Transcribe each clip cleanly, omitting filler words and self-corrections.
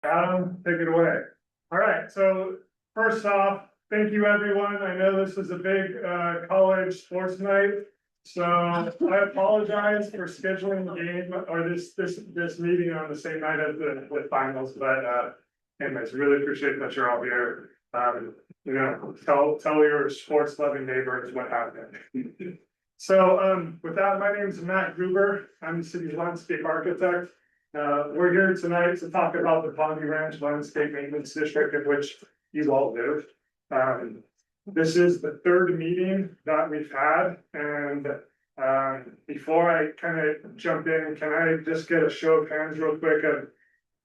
Adam, take it away. All right, so first off, thank you, everyone. I know this is a big college sports night. So I apologize for scheduling the game or this meeting on the same night as the finals, but anyways, really appreciate that you're all here. Tell your sports loving neighbors what happened. So with that, my name is Matt Gruber. I'm the city's landscape architect. We're here tonight to talk about the Bonde Ranch Landscape Maintenance District, in which you all live. This is the third meeting that we've had, and before I kind of jump in, can I just get a show of hands real quick of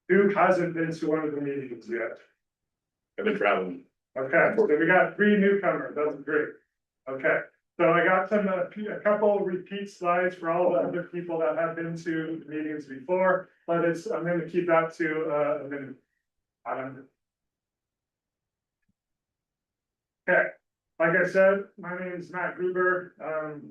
who hasn't been to one of the meetings yet? I've been traveling. Okay, so we got 3 newcomers. That's great. Okay, so I got a couple repeat slides for all the other people that have been to meetings before, but I'm going to keep that to a minute. Okay, like I said, my name is Matt Gruber.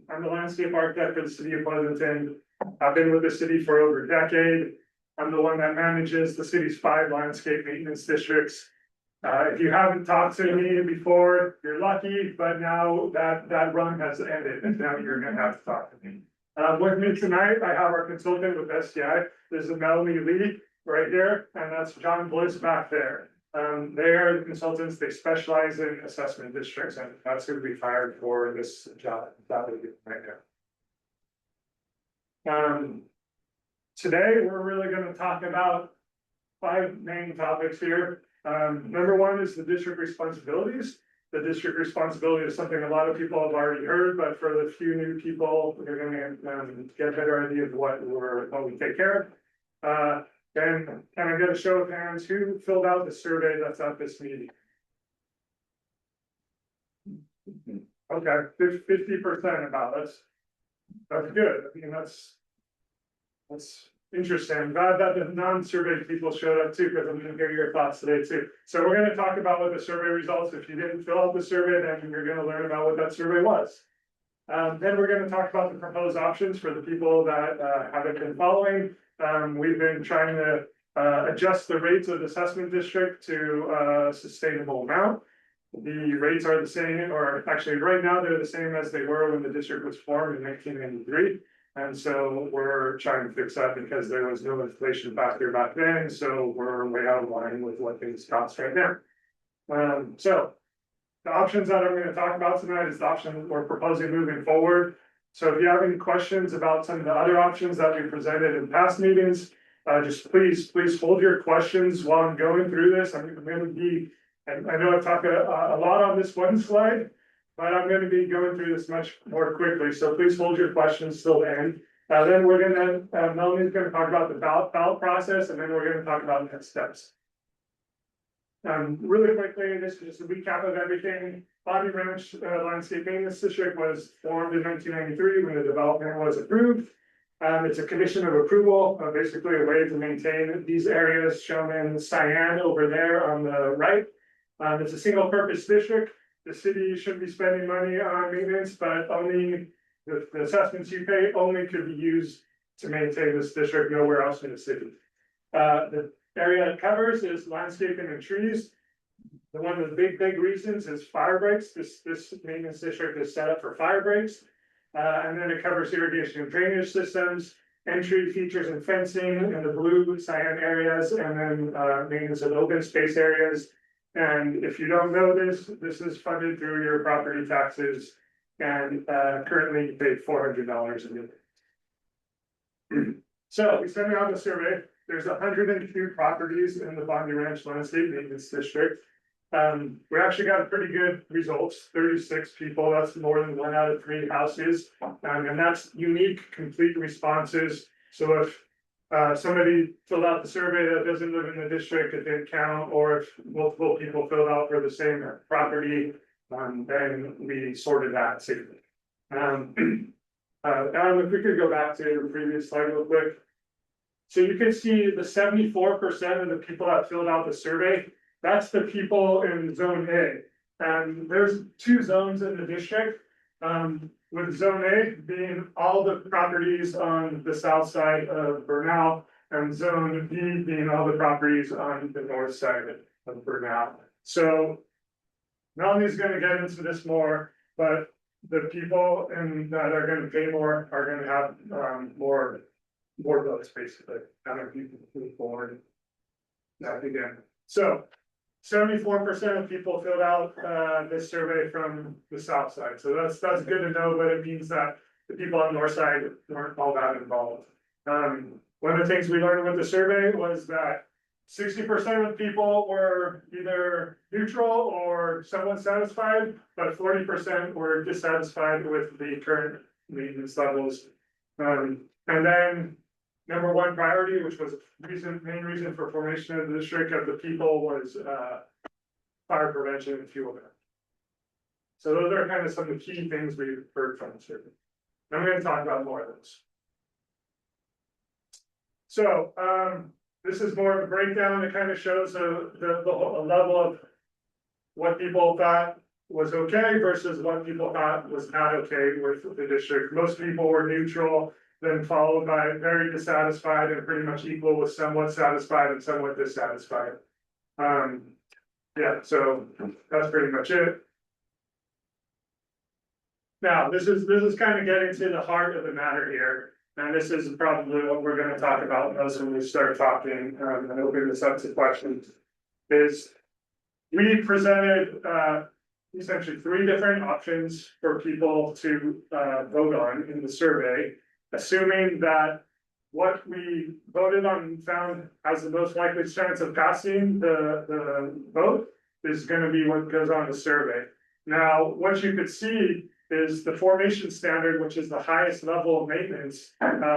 I'm the landscape architect for the city of Pleasanton. I've been with the city for over a decade. I'm the one that manages the city's 5 landscape maintenance districts. If you haven't talked to me before, you're lucky, but now that run has ended, and now you're gonna have to talk to me. With me tonight, I have our consultant with STI. This is Melanie Lee right here, and that's John Bliss back there. They are the consultants. They specialize in assessment districts, and that's who we hired for this job that we do right now. Today, we're really going to talk about 5 main topics here. Number 1 is the district responsibilities. The district responsibility is something a lot of people have already heard, but for the few new people, you're going to get a better idea of what we take care of. Then can I get a show of hands who filled out the survey that's at this meeting? Okay, 50% about us. That's good. I mean, that's interesting. I'm glad that the non-surveyed people showed up too, because I'm going to hear your thoughts today too. So we're going to talk about what the survey results. If you didn't fill out the survey, then you're going to learn about what that survey was. Then we're going to talk about the proposed options for the people that haven't been following. We've been trying to adjust the rates of the assessment district to a sustainable amount. The rates are the same, or actually right now they're the same as they were when the district was formed in 1993. And so we're trying to fix that because there was no inflation factor back then. So we're way out of line with what things cost right now. So the options that I'm going to talk about tonight is the option we're proposing moving forward. So if you have any questions about some of the other options that we presented in past meetings, just please hold your questions while I'm going through this. I'm going to be, and I know I talk a lot on this one slide, but I'm going to be going through this much more quickly. So please hold your questions till the end. Then we're going to, Melanie's going to talk about the ballot process, and then we're going to talk about next steps. Really quickly, this is just a recap of everything. Bonde Ranch Landscape Maintenance District was formed in 1993 when the development was approved. It's a condition of approval, basically a way to maintain these areas shown in cyan over there on the right. It's a single purpose district. The city shouldn't be spending money on maintenance, but only the assessments you pay only could be used to maintain this district, nowhere else in the city. The area it covers is landscaping and trees. One of the big reasons is fire breaks. This maintenance district is set up for fire breaks. And then it covers irrigation and drainage systems, entry features and fencing in the blue cyan areas, and then maintenance of open space areas. And if you don't know this is funded through your property taxes, and currently you pay $400 a year. So we sent out a survey. There's 102 properties in the Bonde Ranch Landscape Maintenance District. We actually got pretty good results, 36 people. That's more than 1 out of 3 houses. And that's unique, complete responses. So if somebody filled out the survey that doesn't live in the district, it didn't count, or if multiple people filled out for the same property, then we sorted that safely. If we could go back to the previous slide real quick. So you can see the 74% of the people that filled out the survey, that's the people in zone A. And there's 2 zones in the district, with zone A being all the properties on the south side of Bernal, and zone B being all the properties on the north side of Burnell. So Melanie's gonna get into this more, but the people that are gonna pay more are gonna have more votes basically, having people move forward. That again, so 74% of people filled out this survey from the south side, so that's good to know, but it means that the people on the north side weren't all that involved. One of the things we learned with the survey was that 60% of people were either neutral or somewhat satisfied, but 40% were dissatisfied with the current maintenance levels. And then number one priority, which was main reason for formation of the district of the people, was fire prevention and fuel burn. So those are kind of some of the key things we've heard from the survey. I'm going to talk about more of those. So this is more of a breakdown. It kind of shows the level of what people thought was okay versus what people thought was not okay with the district. Most people were neutral, then followed by very dissatisfied, and pretty much equal with somewhat satisfied and somewhat dissatisfied. Yeah, so that's pretty much it. Now, this is kind of getting to the heart of the matter here. And this is probably what we're going to talk about most when we start talking and open this up to questions. Is we presented essentially 3 different options for people to vote on in the survey, assuming that what we voted on found has the most likely chance of passing the vote is going to be what goes on the survey. Now, what you could see is the formation standard, which is the highest level of maintenance,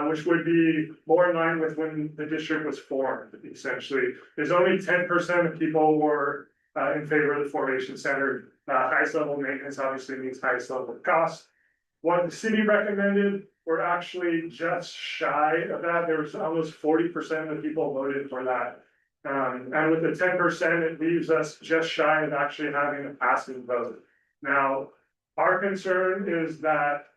which would be more in line with when the district was formed, essentially. There's only 10% of people were in favor of the formation standard. Highest level of maintenance obviously means highest level of cost. What the city recommended were actually just shy of that. There was almost 40% of the people voted for that. And with the 10%, it leaves us just shy of actually having a passing vote. Now, our concern is that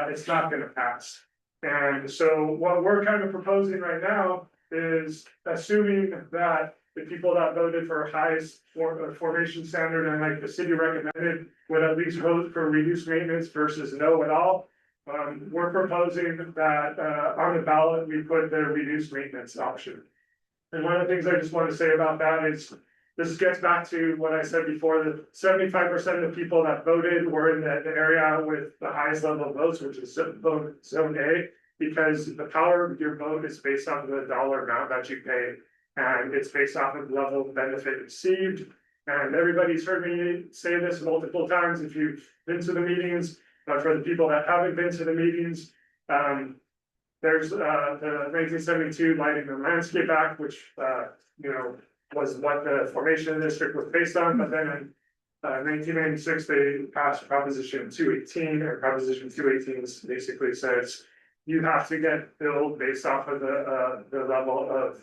it's not going to pass. And so what we're kind of proposing right now is assuming that the people that voted for highest formation standard and like the city recommended would at least vote for reduced maintenance versus no at all. We're proposing that on the ballot, we put the reduced maintenance option. And one of the things I just want to say about that is this gets back to what I said before, that 75% of the people that voted were in the area with the highest level of votes, which is zone A, because the power of your vote is based off of the dollar amount that you pay. And it's based off of the level of benefit received. And everybody's heard me say this multiple times if you've been to the meetings, but for the people that haven't been to the meetings, there's the 1972 Lighting the Landscape Act, which was what the formation district was based on, but then in 1996 they passed Proposition 218, or Proposition 218 basically says you have to get billed based off of the level of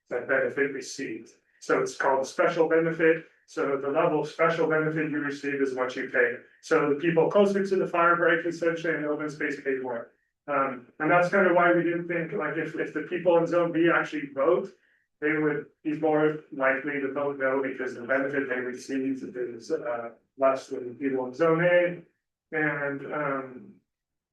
that benefit received. So it's called special benefit. So the level of special benefit you receive is what you pay. So the people closer to the fire break essentially in open space pay more. And that's kind of why we didn't think like if the people in zone B actually vote, they would be more likely to vote no because the benefit they receive is less than people in zone A. And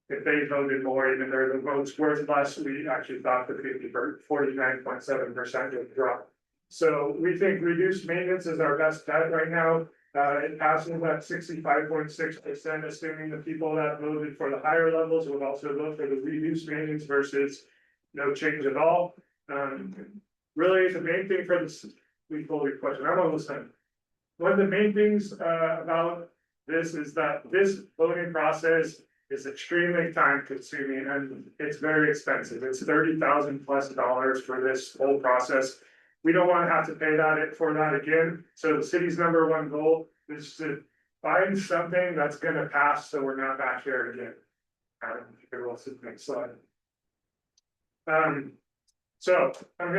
if they voted more, even though the votes worth less, we actually thought that 49.7% would drop. So we think reduced maintenance is our best bet right now. It passes at 65.6%, assuming the people that voted for the higher levels would also vote for the reduced maintenance versus no change at all. Really, the main thing for this, we fully question, I'm almost done. One of the main things about this is that this voting process is extremely time consuming and it's very expensive. It's $30,000 plus for this whole process. We don't want to have to pay for that again. So the city's number one goal is to find something that's going to pass so we're not back here again. Next slide. So I'm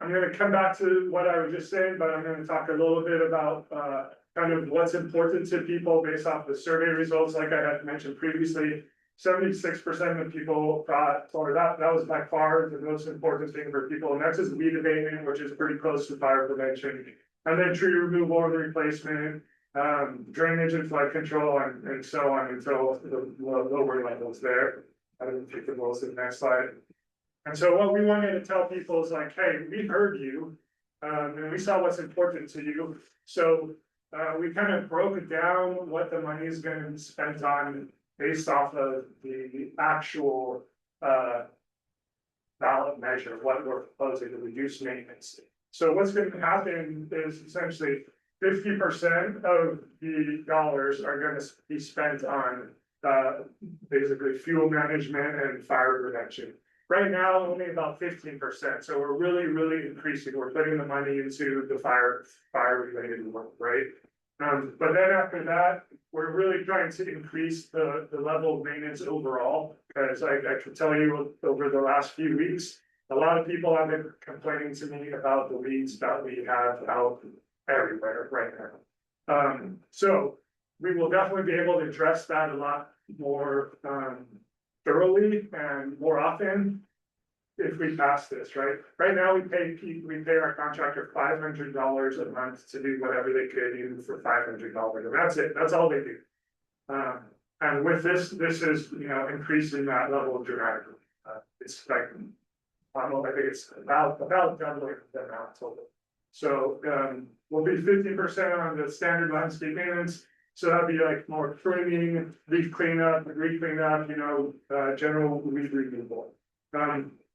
gonna come back to what I was just saying, but I'm gonna talk a little bit about kind of what's important to people based off the survey results, like I had mentioned previously. 76% of people thought, or that was by far the most important thing for people, and that's just weed abatement, which is pretty close to fire prevention. And then tree removal and replacement, drainage and flood control, and so on until the lower levels there. I didn't take the most in the next slide. And so what we wanted to tell people is like, hey, we heard you, and we saw what's important to you. So we kind of broke down what the money is going to be spent on based off of the actual ballot measure, what we're proposing to reduce maintenance. So what's going to happen is essentially 50% of the dollars are going to be spent on basically fuel management and fire prevention. Right now, only about 15%. So we're really increasing. We're putting the money into the fire related work, right? But then after that, we're really trying to increase the level of maintenance overall, because I can tell you over the last few weeks, a lot of people have been complaining to me about the weeds that we have out everywhere right now. So we will definitely be able to address that a lot more thoroughly and more often if we pass this, right? Right now, we pay our contractor $500 a month to do whatever they could do for $500, and that's it. That's all they do. And with this is, you know, increasing that level dramatically. It's like, I think it's about doubling the amount total. So we'll be 50% on the standard landscape maintenance. So that'd be like more pruning, leaf cleanup, you know, general weed removal.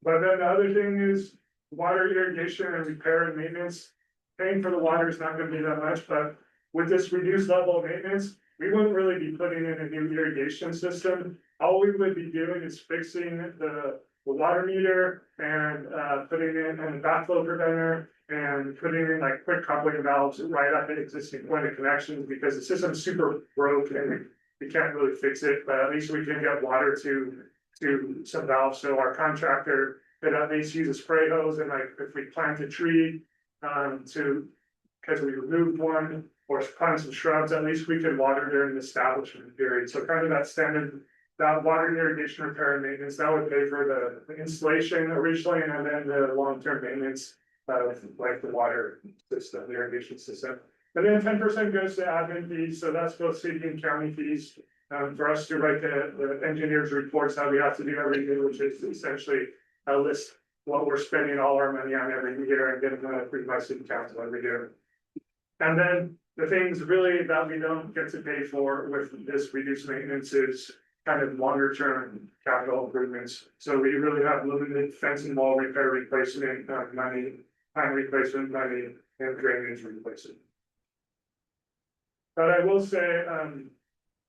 But then the other thing is water irrigation and repair and maintenance. Paying for the water is not going to be that much, but with this reduced level of maintenance, we wouldn't really be putting in a new irrigation system. All we would be doing is fixing the water meter and putting in a backflow preventer and putting in like quick coupling valves right at the existing point of connections, because the system's super broke and we can't really fix it, but at least we can get water to some valves. So our contractor could at least use a spray hose, and like if we plant a tree because we removed one, or plant some shrubs, at least we could water during the establishment period. So kind of that standard, that water irrigation repair and maintenance, that would pay for the installation originally, and then the long-term maintenance of like the water system, the irrigation system. And then 10% goes to admin fees, so that's both city and county fees. For us to write the engineer's reports that we have to do every year, which is essentially a list what we're spending all our money on every year and getting that approved by city council every year. And then the things really that we don't get to pay for with this reduced maintenance is kind of longer term capital improvements. So we really have limited fence and wall repair replacement money, time replacement money, and drainage replacement. But I will say,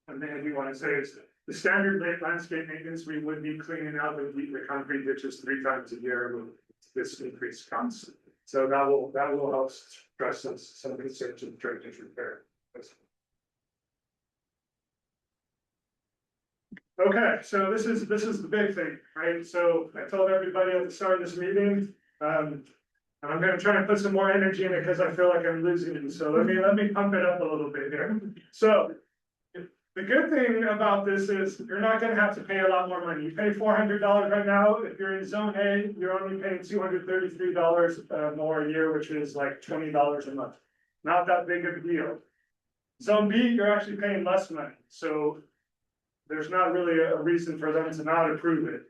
and then I do want to say is the standard landscape maintenance, we would be cleaning out the concrete ditches 3 times a year with this increased cost. So that will help address some concerns in drainage repair. Okay, so this is the big thing, right? So I told everybody at the start of this meeting, I'm going to try and put some more energy in it because I feel like I'm losing it. So let me pump it up a little bit here. So the good thing about this is you're not going to have to pay a lot more money. You pay $400 right now. If you're in Zone A, you're only paying $233 more a year, which is like $20 a month. Not that big of a deal. Zone B, you're actually paying less money. So there's not really a reason for them to not approve it.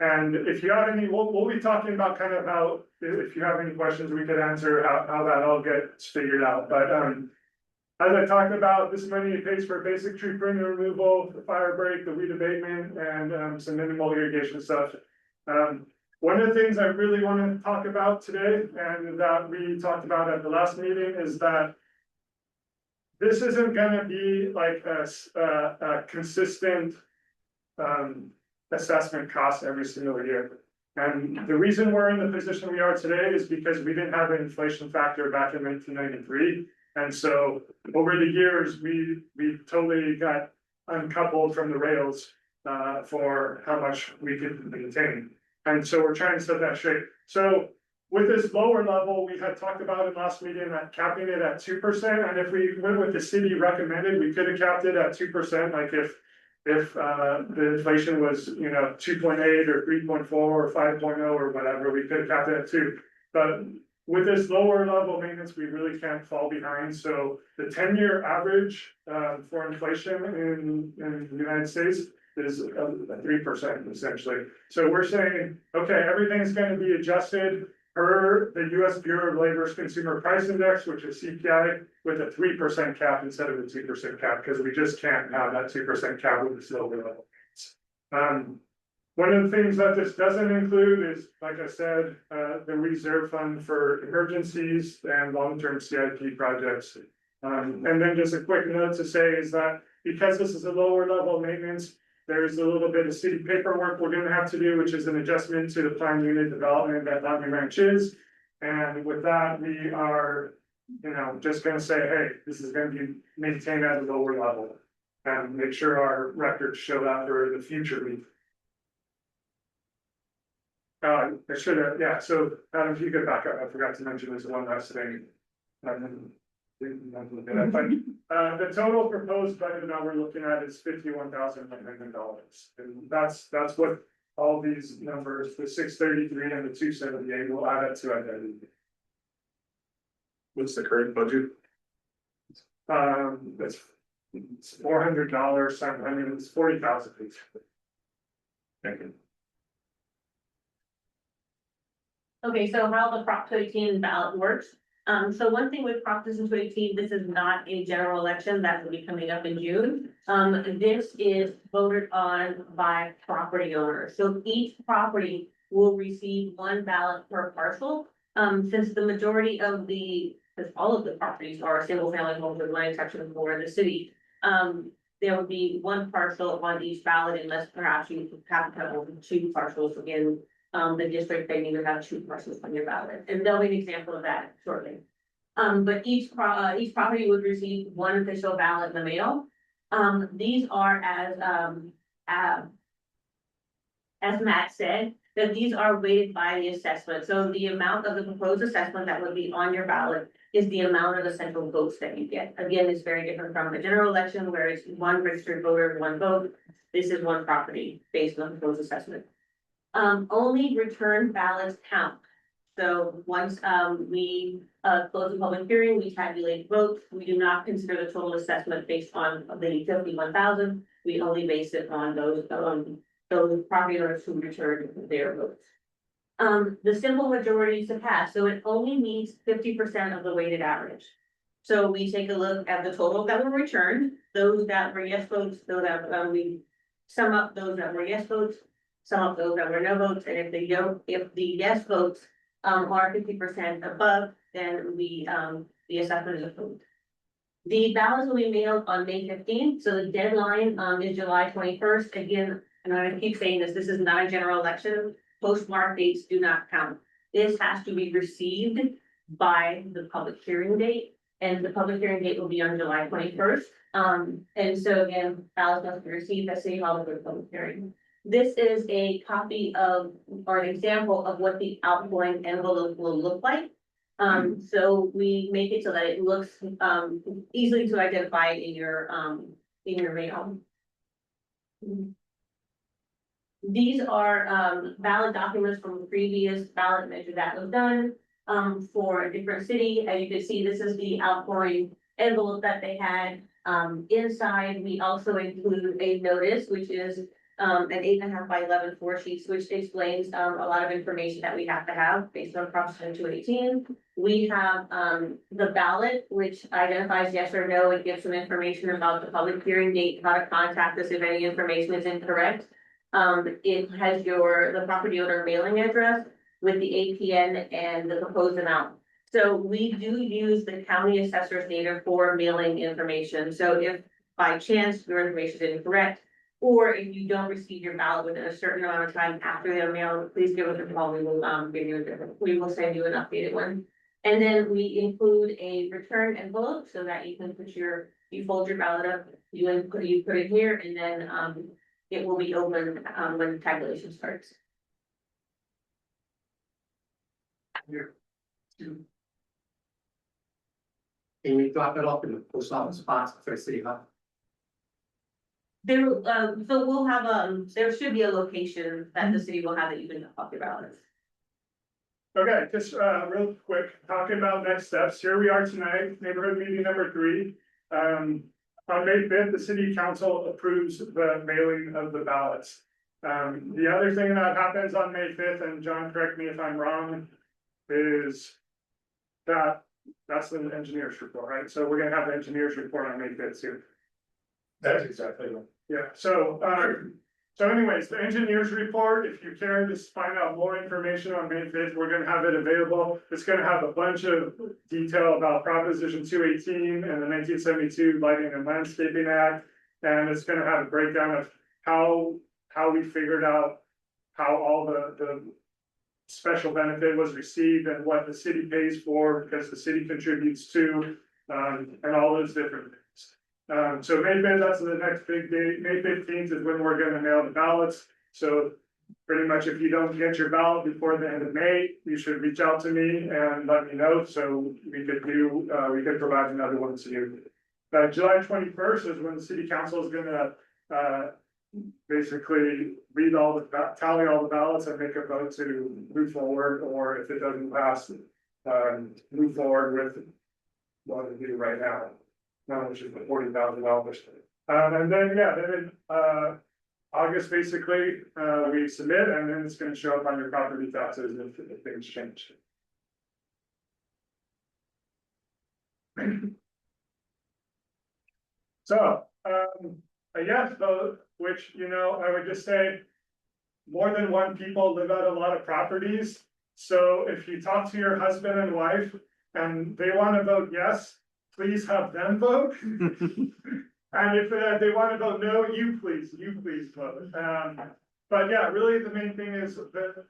And if you have any, we'll be talking about kind of how, if you have any questions, we could answer how that all gets figured out. But as I talked about, this money pays for basic tree pruning removal, the fire break, the weed abatement, and some minimal irrigation stuff. One of the things I really want to talk about today, and that we talked about at the last meeting, is that this isn't going to be like a consistent assessment cost every single year. And the reason we're in the position we are today is because we didn't have an inflation factor back in 1993. And so over the years, we totally got uncoupled from the rails for how much we could maintain. And so we're trying to set that straight. So with this lower level, we had talked about in last meeting that capping it at 2%. And if we went with the city recommended, we could have capped it at 2%. Like if if the inflation was, 2.8 or 3.4 or 5.0 or whatever, we could cap it at 2. But with this lower level maintenance, we really can't fall behind, so the 10-year average for inflation in the United States is 3% essentially. So we're saying, okay, everything's gonna be adjusted per the US Bureau of Labor's Consumer Price Index, which is CPI, with a 3% cap instead of a 2% cap, because we just can't have that 2% cap with this lower level. One of the things that this doesn't include is, like I said, the reserve fund for emergencies and long-term CIP projects. And then just a quick note to say is that because this is a lower level maintenance, there's a little bit of city paperwork we're gonna have to do, which is an adjustment to the plan unit development that Bonde Ranch is. And with that, we are, just gonna say, hey, this is gonna be maintained at a lower level. And make sure our records show that for the future. I should have, yeah, so Adam, if you could back up, I forgot to mention this one last thing. The total proposed budget now we're looking at is $51,900. And that's what all these numbers, the 633 and the 278 will add up to identity. What's the current budget? It's $400, $700, it's 40,000. Thank you. Okay, so how the Prop 218 ballot works. So one thing with Prop 218, this is not a general election that will be coming up in June. This is voted on by property owners. So each property will receive one ballot per parcel. Since the majority of because all of the properties are single family homes with one exception for the city. There would be one parcel on each ballot unless perhaps you have to have over 2 parcels in the district, they need to have 2 parcels on your ballot, and there'll be an example of that shortly. But each property would receive one official ballot in the mail. These are as Matt said, that these are weighted by the assessment. So the amount of the proposed assessment that would be on your ballot is the amount of the central votes that you get. Again, it's very different from a general election where it's one registered voter, one vote. This is one property based on the proposed assessment. Only return ballots count. So once we close the public hearing, we tabulate votes. We do not consider the total assessment based on the 51,000. We only base it on those property owners who returned their votes. The simple majority is to pass, so it only needs 50% of the weighted average. So we take a look at the total that were returned, those that were yes votes, those that we sum up those that were yes votes. Some of those that were no votes, and if the yes votes are 50% above, then the assessment is approved. The ballots will be mailed on May 15th, so the deadline is July 21st. Again, and I'm gonna keep saying this is not a general election. Postmark dates do not count. This has to be received by the public hearing date, and the public hearing date will be on July 21st. And so again, ballots must be received at City Hall for the public hearing. This is a copy of, or an example of what the outgoing envelope will look like. So we make it so that it looks easily to identify in your mail. These are ballot documents from the previous ballot measure that was done for a different city. As you can see, this is the outgoing envelope that they had. Inside, we also include a notice, which is an 8.5 by 11 4-sheets, which explains a lot of information that we have to have based on Proposition 218. We have the ballot, which identifies yes or no. It gives some information about the public hearing date, how to contact us if any information is incorrect. It has the property owner mailing address with the APN and the proposed amount. So we do use the county assessor's data for mailing information. So if by chance your information is incorrect, or if you don't receive your ballot within a certain amount of time after they're mailed, please give us a call. We will we will send you an updated one. And then we include a return envelope so that you can you fold your ballot up, you put it here, and then it will be open when the tabulation starts. Here. Can we drop it off in the post office box for City Hall? There, so we'll have, there should be a location that the city will have that you can drop off your ballots. Okay, just real quick, talking about next steps, here we are tonight, neighborhood meeting number 3. On May 5th, the city council approves the mailing of the ballots. The other thing that happens on May 5th, and John, correct me if I'm wrong, is that's the engineer's report, right? So we're gonna have the engineer's report on May 5th too. That's exactly right. Yeah, so anyways, the engineer's report, if you care to find out more information on May 5th, we're gonna have it available. It's gonna have a bunch of detail about Proposition 218 and the 1972 Lighting and Landscaping Act. And it's gonna have a breakdown of how we figured out how all the special benefit was received and what the city pays for, because the city contributes to, and all those different things. So May 5th, that's the next big date. May 15th is when we're gonna mail the ballots. So pretty much if you don't get your ballot before the end of May, you should reach out to me and let me know, so we could provide another one to you. July 21st is when the city council is gonna, basically tally all the ballots and make a vote to move forward, or if it doesn't pass, move forward with what we do right now. Which is the $40,000. And then, yeah, then in August, basically, we submit, and then it's gonna show up on your property taxes if things change. So, a yes vote, which, I would just say, more than one people live out a lot of properties. So if you talk to your husband and wife and they wanna vote yes, please have them vote. And if they want to vote no, you please vote. But yeah, really the main thing is that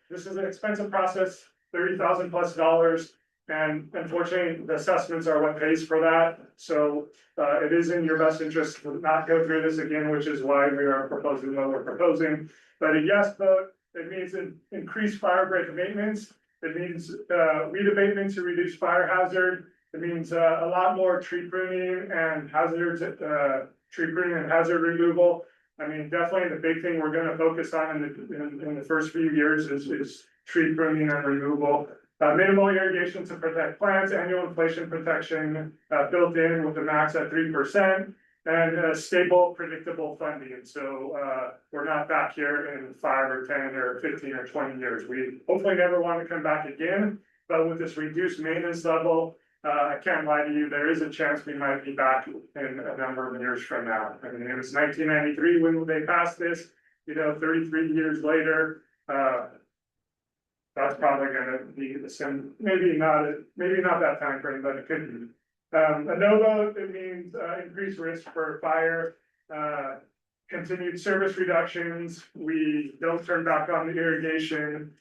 this is an expensive process, $30,000+. And unfortunately, the assessments are what pays for that. So it is in your best interest to not go through this again, which is why we are proposing what we're proposing. But a yes vote, it means increased fire break maintenance. It means weed abatement to reduce fire hazard. It means a lot more tree pruning and tree pruning and hazard removal. I mean, definitely the big thing we're gonna focus on in the first few years is tree pruning and removal. Minimal irrigation to protect plants, annual inflation protection built in with the max at 3%, and stable, predictable funding. So we're not back here in 5 or 10 or 15 or 20 years. We hopefully never want to come back again, but with this reduced maintenance level, I can't lie to you, there is a chance we might be back in a number of years from now. I mean, it was 1993 when they passed this, 33 years later, that's probably gonna be the same, maybe not that time frame, but it could be. A no vote, it means increased risk for fire, continued service reductions, we don't turn back on the irrigation,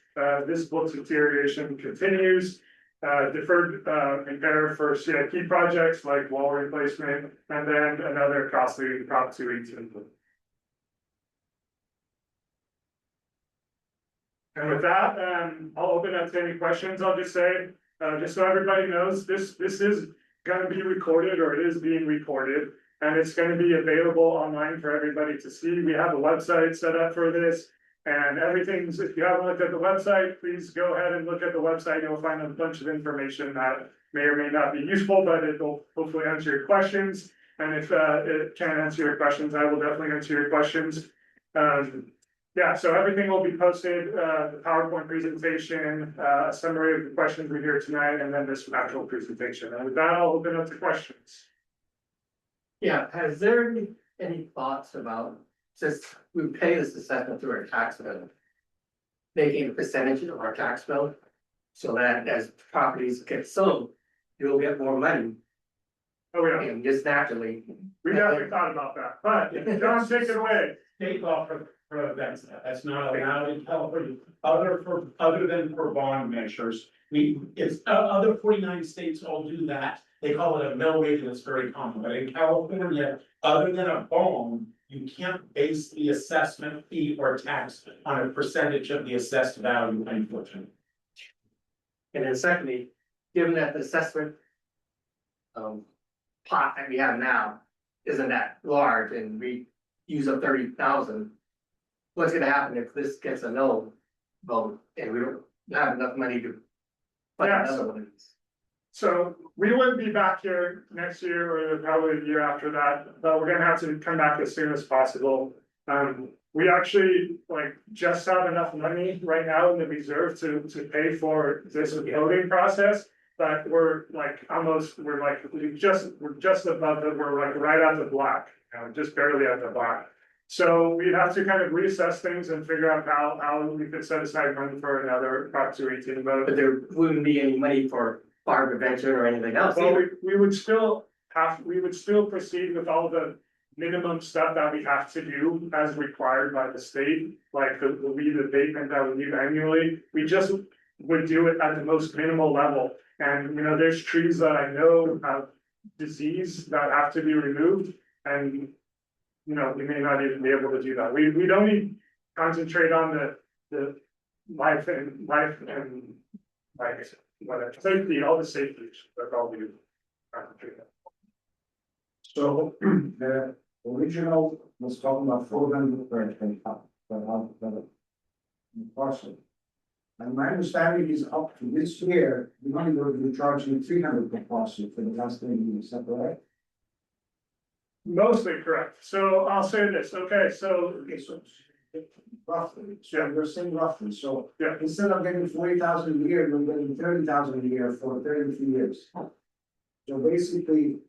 visible deterioration continues. Deferred repair for CIP projects like wall replacement, and then another costly Prop 218. And with that, I'll open up to any questions. I'll just say, just so everybody knows, this is gonna be recorded, or it is being recorded, and it's gonna be available online for everybody to see. We have a website set up for this. And everything's, if you haven't looked at the website, please go ahead and look at the website. You'll find a bunch of information that may or may not be useful, but it will hopefully answer your questions. And if it can't answer your questions, I will definitely answer your questions. Yeah, so everything will be posted, the PowerPoint presentation, a summary of the questions we hear tonight, and then this actual presentation. And with that, I'll open up to questions. Yeah, has there been any thoughts about, since we pay this assessment through our tax bill, making a percentage of our tax bill, so that as properties get sold, you'll get more money, Oh, yeah, and just naturally. we definitely thought about that, but John, take it away. State law prevents that, that's not allowed in California, other than for bond measures. It's, other 49 states all do that, they call it a mill rate, and it's very common, but in California, other than a bond, you can't base the assessment fee or tax on a percentage of the assessed value, unfortunately. And then secondly, given that the assessment pot that we have now isn't that large and we use up 30,000. What's gonna happen if this gets a no vote and we don't have enough money to fund Yes. another one of these? So we wouldn't be back here next year or probably the year after that, but we're gonna have to come back as soon as possible. We actually like just have enough money right now in the reserve to pay for this voting process. But we're like almost, we're just above it, we're like right at the black, just barely at the black. So we'd have to kind of reassess things and figure out how we could set aside money for another Prop 218 vote. But there wouldn't be any money for fire prevention or anything else Well, either. we would still proceed with all the minimum stuff that we have to do as required by the state, like the weed abatement that we do annually. We just would do it at the most minimal level. And, there's trees that I know have disease that have to be removed and, we may not even be able to do that. We don't need concentrate on the life and like, whatever, safety, all the safety, that's all we do. So, the original was talking about 400 per parcel. And my understanding is up to this year, we're only going to be charging 300 per parcel for the last 3 years, is that correct? Mostly correct. So I'll say this, okay, so Okay, so roughly, so Yeah. you're saying roughly, so Yeah. instead of getting 40,000 a year, you're getting 30,000 a year for 33 years. So basically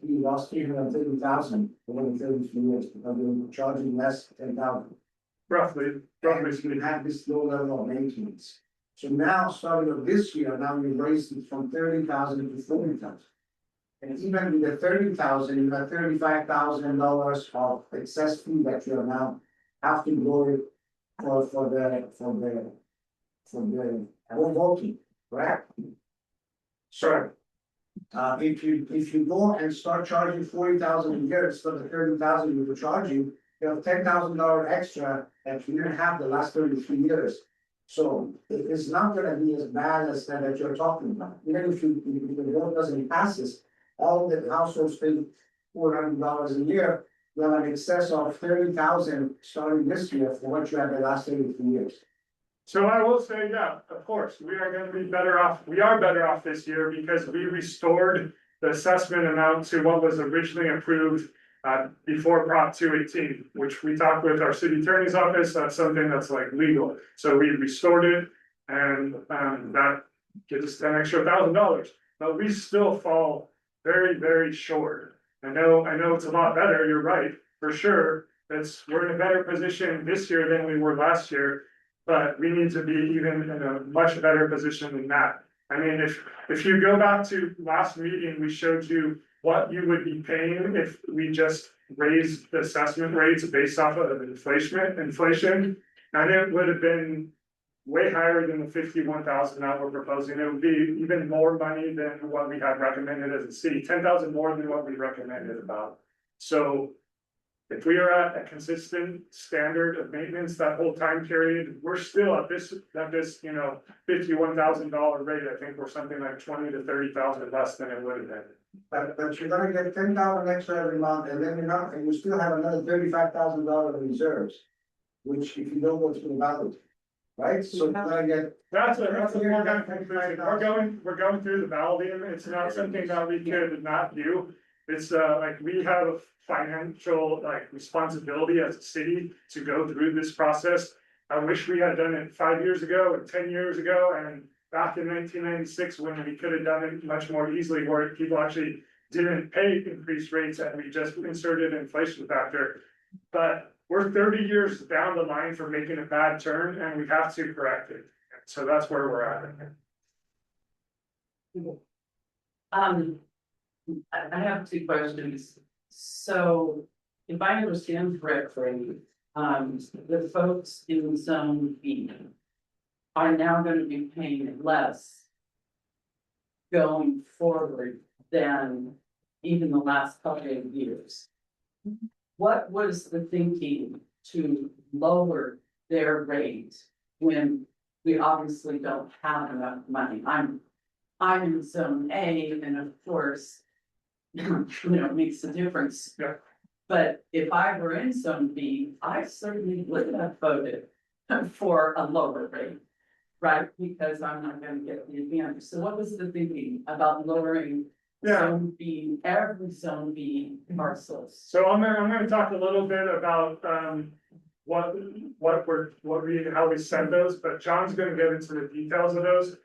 you lost 330,000 over the 33 years because you're charging less 10,000. roughly And you speaking. have this low level of maintenance. So now, starting of this year, now we raised it from 30,000 to 40,000. And even with the 30,000, you got $35,000 of excess fee that you are now have to go for the home voting, correct? So, if you go and start charging 40,000 a year instead of 30,000 we were charging, you have $10,000 extra that you didn't have the last 33 years. So it's not gonna be as bad as that you're talking about, even if the vote doesn't pass this, all the households pay $400 a year. You have an excess of 30,000 starting this year for what you had the last 33 years. So I will say, yeah, of course, we are gonna be better off, we are better off this year because we restored the assessment amount to what was originally approved. Before Prop 218, which we talked with our city attorney's office, that's something that's like legal, so we restored it. And that gives us an extra $1,000, but we still fall very, very short. I know it's a lot better, you're right, for sure, we're in a better position this year than we were last year. But we need to be even in a much better position than that. I mean, if you go back to last meeting, we showed you what you would be paying if we just raised the assessment rates based off of inflation. And it would have been way higher than the 51,000 that we're proposing. It would be even more money than what we had recommended as a city, 10,000 more than what we recommended about. So if we are at a consistent standard of maintenance that whole time period, we're still at this, $51,000 rate. I think we're something like 20 to 30,000 less than it would have been. But you're gonna get 10,000 extra every month, and then and you still have another $35,000 in reserves. Which if you don't go to the ballot, right, so you're gonna get. That's a foregone conclusion. We're going through the balloting. It's not something that we could not do. It's like we have a financial responsibility as a city to go through this process. I wish we had done it 5 years ago and 10 years ago and back in 1996 when we could have done it much more easily where people actually didn't pay increased rates and we just inserted inflation factor. But we're 30 years down the line for making a bad turn and we have to correct it. So that's where we're at. I have two questions. So if I understand correctly, the folks in zone B are now gonna be paying less going forward than even the last couple of years. What was the thinking to lower their rate when we obviously don't have enough money? I'm in zone A, and of course, makes a difference. Yeah. But if I were in Zone B, I certainly would have voted for a lower rate. Right, because I'm not gonna get the advantage. So what was the thinking about lowering Yeah. Zone B, every Zone B parcels? So I'm gonna talk a little bit about, what how we set those, but John's gonna get into the details of those.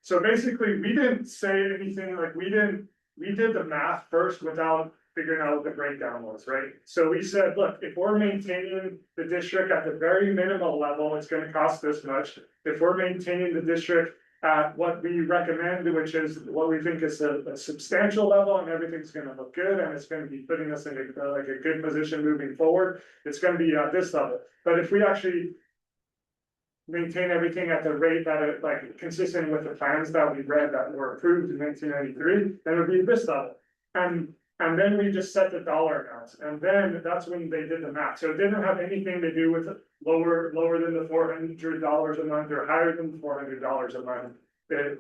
So basically, we didn't say anything, like, we did the math first without figuring out what the breakdown was, right? So we said, look, if we're maintaining the district at the very minimal level, it's gonna cost this much. If we're maintaining the district at what we recommend, which is what we think is a substantial level, and everything's gonna look good, and it's gonna be putting us in like a good position moving forward, it's gonna be at this level. But if we actually maintain everything at the rate that it, like, consistent with the plans that we read that were approved in 1993, then it would be this level. And then we just set the dollar amounts, and then that's when they did the math. So it didn't have anything to do with lower than the $400 a month or higher than $400 a month.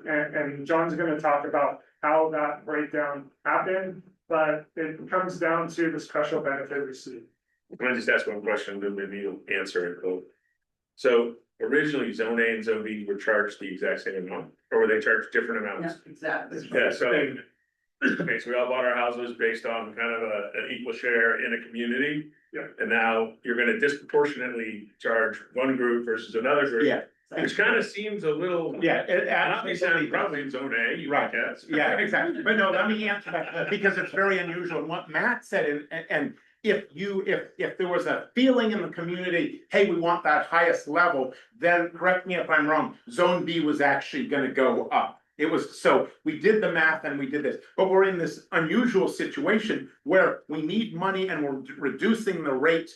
And John's gonna talk about how that breakdown happened, but it comes down to the special benefit received. Can I just ask one question, then maybe you'll answer it, Bill? So originally Zone A and Zone B were charged the exact same amount, or were they charged different Yeah, amounts? exactly. Yeah, so, okay, so we all bought our houses based on kind of an equal share in a community. Yeah. And now you're gonna disproportionately charge one group versus another group. Yeah. Which kind of seems a little. Yeah, it Obviously, absolutely. probably in Zone A, you Right. guess. Yeah, exactly, but no, let me answer that, because it's very unusual, and what Matt said, and if there was a feeling in the community, hey, we want that highest level, then correct me if I'm wrong, Zone B was actually gonna go up. It was, so we did the math and we did this, but we're in this unusual situation where we need money and we're reducing the rate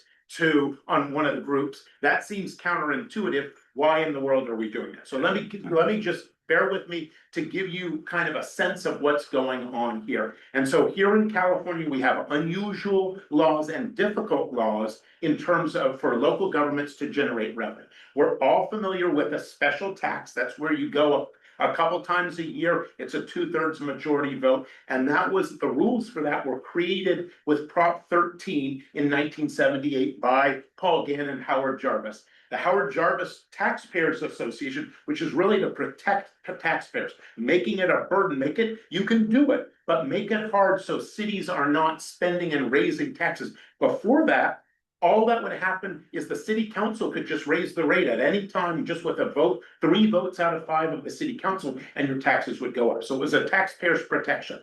on one of the groups. That seems counterintuitive. Why in the world are we doing that? So let me just bear with me to give you kind of a sense of what's going on here. And so here in California, we have unusual laws and difficult laws in terms of for local governments to generate revenue. We're all familiar with a special tax. That's where you go a couple times a year. It's a 2/3 majority vote. And that was, the rules for that were created with Prop 13 in 1978 by Paul Gann and Howard Jarvis. The Howard Jarvis Taxpayers Association, which is really to protect taxpayers, making it a burden, you can do it, but make it hard so cities are not spending and raising taxes. Before that, all that would happen is the city council could just raise the rate at any time, just with a vote, 3 votes out of 5 of the city council, and your taxes would go up. So it was a taxpayer's protection.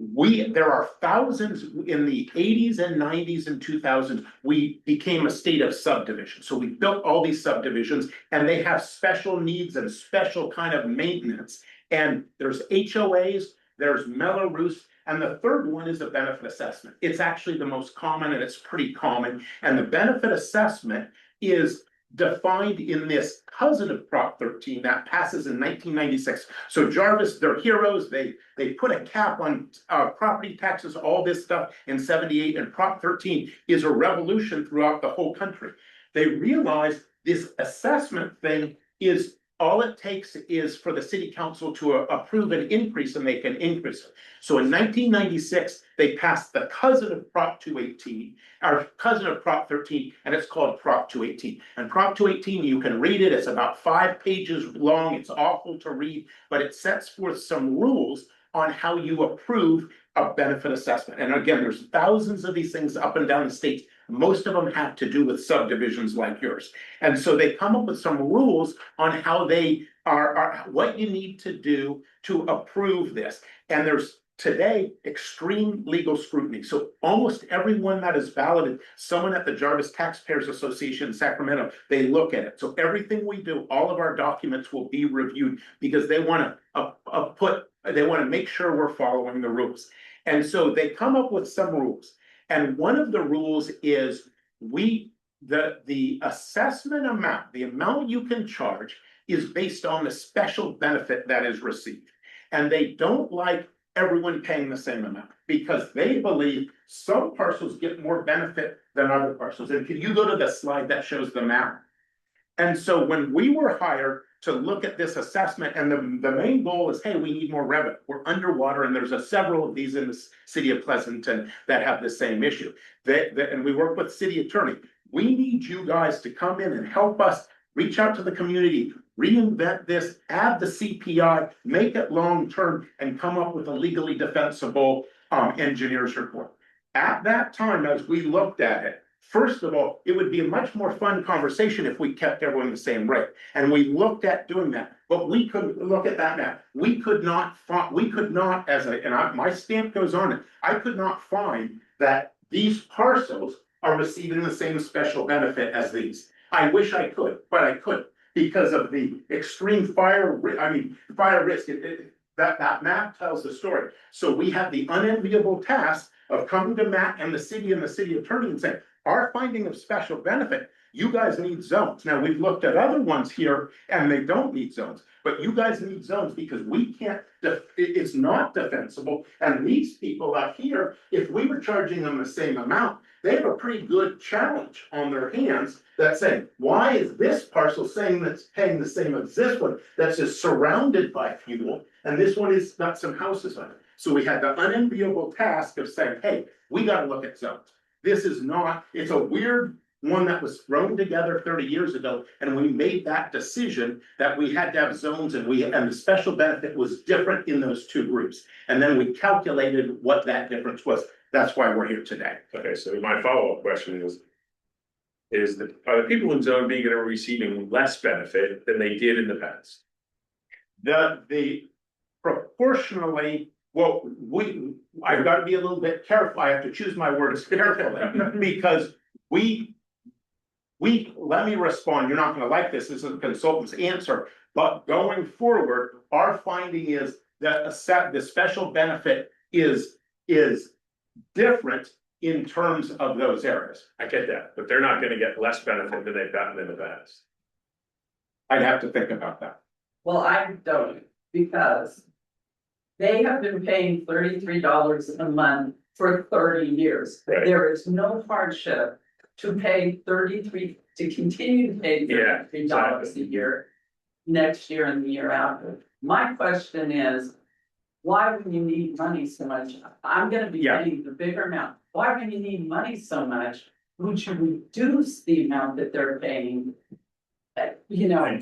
There are thousands in the 80s and 90s and 2000s, we became a state of subdivision. So we built all these subdivisions and they have special needs and special kind of maintenance. And there's HOAs, there's mellow roofs, and the third one is a benefit assessment. It's actually the most common and it's pretty common. And the benefit assessment is defined in this cousin of Prop 13 that passes in 1996. So Jarvis, they're heroes. They put a cap on property taxes, all this stuff in 78, and Prop 13 is a revolution throughout the whole country. They realized this assessment thing is all it takes is for the city council to approve an increase and they can increase it. So in 1996, they passed the cousin of Prop 218, or cousin of Prop 13, and it's called Prop 218. And Prop 218, you can read it, it's about 5 pages long, it's awful to read, but it sets forth some rules on how you approve a benefit assessment. And again, there's thousands of these things up and down the state. Most of them have to do with subdivisions like yours. And so they come up with some rules on how they are what you need to do to approve this. And there's today extreme legal scrutiny. So almost everyone that is balloted, someone at the Jarvis Taxpayers Association in Sacramento, they look at it. So everything we do, all of our documents will be reviewed because they want to make sure we're following the rules. And so they come up with some rules. And one of the rules is the assessment amount, the amount you can charge is based on the special benefit that is received. And they don't like everyone paying the same amount because they believe some parcels get more benefit than other parcels. And can you go to the slide that shows the map? And so when we were hired, to look at this assessment, and the main goal is, hey, we need more revenue. We're underwater, and there's several of these in the city of Pleasanton that have the same issue. And we work with city attorney. We need you guys to come in and help us reach out to the community, reinvent this, add the CPI, make it long-term, and come up with a legally defensible engineer's report. At that time, as we looked at it, first of all, it would be a much more fun conversation if we kept everyone the same rate. And we looked at doing that, but we couldn't look at that now. We could not my stamp goes on it. I could not find that these parcels are receiving the same special benefit as these. I wish I could, but I couldn't because of the extreme fire risk. That map tells the story. So we have the unenviable task of coming to Matt and the city attorney and saying, our finding of special benefit, you guys need zones. Now, we've looked at other ones here and they don't need zones, but you guys need zones because we can't, it's not defensible. And these people up here, if we were charging them the same amount, they have a pretty good challenge on their hands that say, why is this parcel saying that's paying the same as this one that's just surrounded by fuel, and this one is got some houses on it? So we had the unenviable task of saying, hey, we got to look at zones. This is not, it's a weird one that was thrown together 30 years ago, and we made that decision that we had to have zones, and the special benefit was different in those two groups. And then we calculated what that difference was. That's why we're here today. Okay, so my follow-up question is that are the people in zone B gonna be receiving less benefit than they did in the past? The proportionally, well, I've got to be a little bit careful. I have to choose my words carefully because let me respond. You're not going to like this. This is a consultant's answer, but going forward, our finding is that the special benefit is different in terms of those areas. I get that, but they're not gonna get less benefit than they've gotten in the past. I'd have to think about that. Well, I don't, because they have been paying $33 a month for 30 years. Right. There is no hardship to pay to continue to pay Yeah, $33 exactly. a year, next year and the year after. My question is, why when you need money so much? I'm gonna be Yeah. paying the bigger amount. Why when you need money so much, would you reduce the amount that they're paying? You know, Right,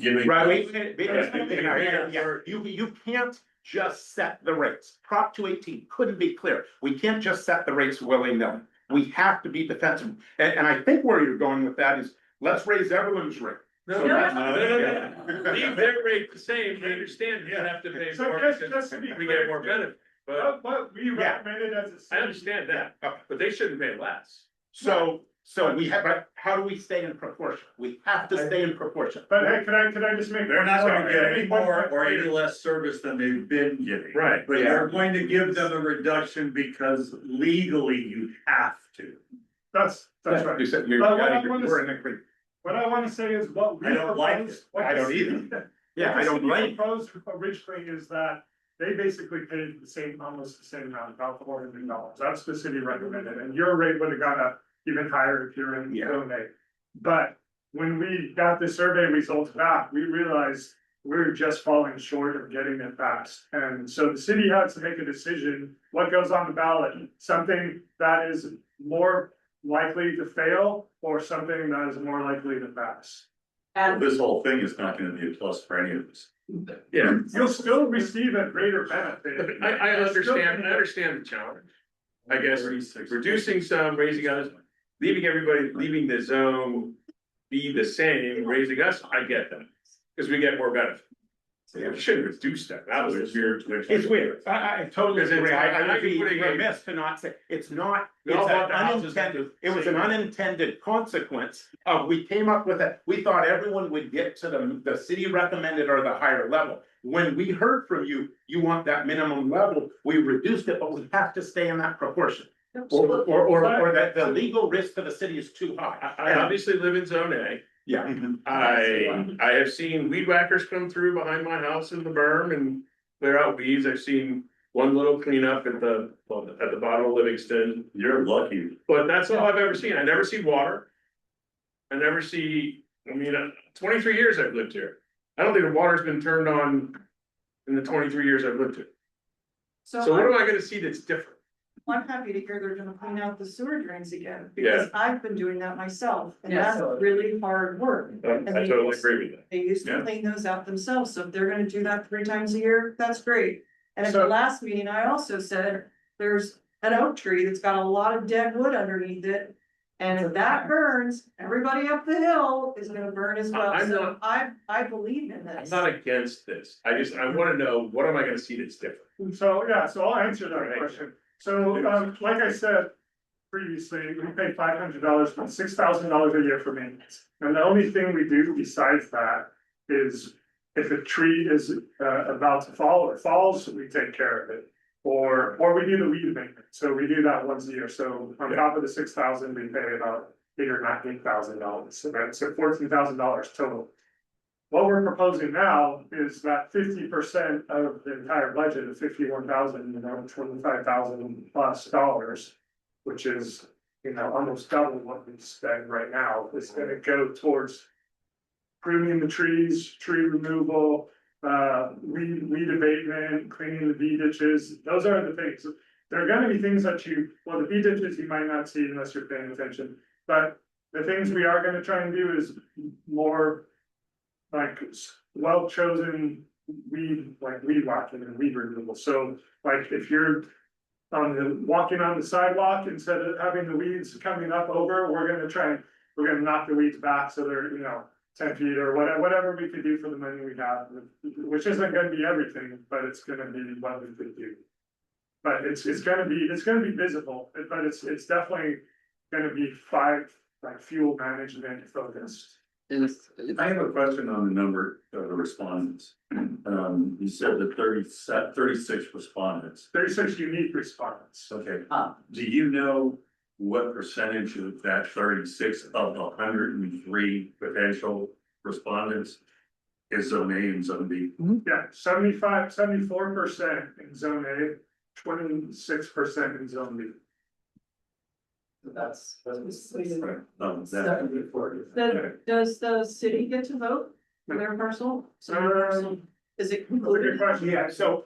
you can't just set the rates. Prop 218 couldn't be clear. We can't just set the rates willy-nilly. We have to be defensive. And I think where you're going with that is, let's raise everyone's rate. No, leave their rate the same, they understand you have to pay So more just because to be we clear, get more benefit, but What we recommended as a I city. understand that, but they shouldn't pay less. So we have, but how do we stay in proportion? We have to stay in proportion. But hey, could I just make? They're not gonna get any one more point or any clear? less service than they've been getting. Right. But you're going to give them a reduction because legally you have to. That's You right. said we're in agreement. What I wanna say is what we I don't like proposed. it. what I the don't city- either. what Yeah, the I don't city blame you. Proposed originally is that they basically paid the same, almost the same amount, about $400. That's the city recommended, and your rate would have gone up even higher if you're in Yeah. zone A. But when we got the survey results back, we realized we're just falling short of getting it passed. And so the city had to make a decision, what goes on the ballot, something that is more likely to fail or something that is more likely to pass. and This whole thing is not gonna be a plus for any of us. Yeah, You'll still receive a greater benefit. I understand the challenge. I guess reducing some, raising others, leaving the zone be the same, raising us, I get that. Cause we get more benefit. Yeah, we shouldn't reduce that was weird. It's weird. I totally Because it's agree. I would like be putting a- remiss to not say, it's not, We it's all an bought the houses at unintended, the it was an same- unintended consequence of, we came up with it. We thought everyone would get to the city recommended or the higher level. When we heard from you, you want that minimum level, we reduced it, but we have to stay in that proportion. Or that the legal risk to the city is too high. I obviously live in zone A. Yeah. I have seen weed whackers come through behind my house in the berm and clear out weeds. I've seen one little cleanup at the bottom of Livingston. You're lucky. But that's all I've ever seen. I never see water. I never see, 23 years I've lived here. I don't think the water's been turned on in the 23 years I've lived here. So So what am I gonna see that's different? I'm happy to hear they're gonna clean out the sewer drains again, Yeah. because I've been doing that myself, and Yeah, that's so- really hard work. I totally agree with that. They used to Yeah. clean those out themselves, so if they're gonna do that 3 times a year, that's great. And at the So- last meeting, I also said, there's an oak tree that's got a lot of dead wood underneath it. And if that burns, everybody up the hill is gonna burn as well, I'm so not- I believe in I'm this. not against this. I wanna know, what am I gonna see that's different? So, yeah, so I'll answer that question. So, like I said previously, we pay $500, but $6,000 a year for maintenance. And the only thing we do besides that is if a tree is about to fall or falls, we take care of it. Or we do the weed maintenance, so we do that once a year, so on top of the 6,000, we pay about $8,000 or $9,000, so that's $14,000 total. What we're proposing now is that 50% of the entire budget of 51,000, $25,000 plus dollars. Which is, almost double what we spend right now, is gonna go towards. Pruning the trees, tree removal, weed abatement, cleaning the bee ditches, those are the things. There are gonna be things that the bee ditches you might not see unless you're paying attention, but the things we are gonna try and do is more. Like, well-chosen weed whacking and weed removal, so like if you're. Walking on the sidewalk, instead of having the weeds coming up over, we're gonna knock the weeds back, so they're, 10 feet or whatever we could do for the money we have. Which isn't gonna be everything, but it's gonna be what we could do. But it's gonna be visible, but it's definitely gonna be fuel management focused. I have a question on the number of the respondents. You said the 36 respondents. 36 unique respondents. Okay, Ah. do you know what percentage of that 36 of the 103 potential respondents is zone A and zone B? Yeah, 74% in zone A, 26% in zone B. That's. Does the city get to vote for their parcel? Is it Good included? question. Yeah, so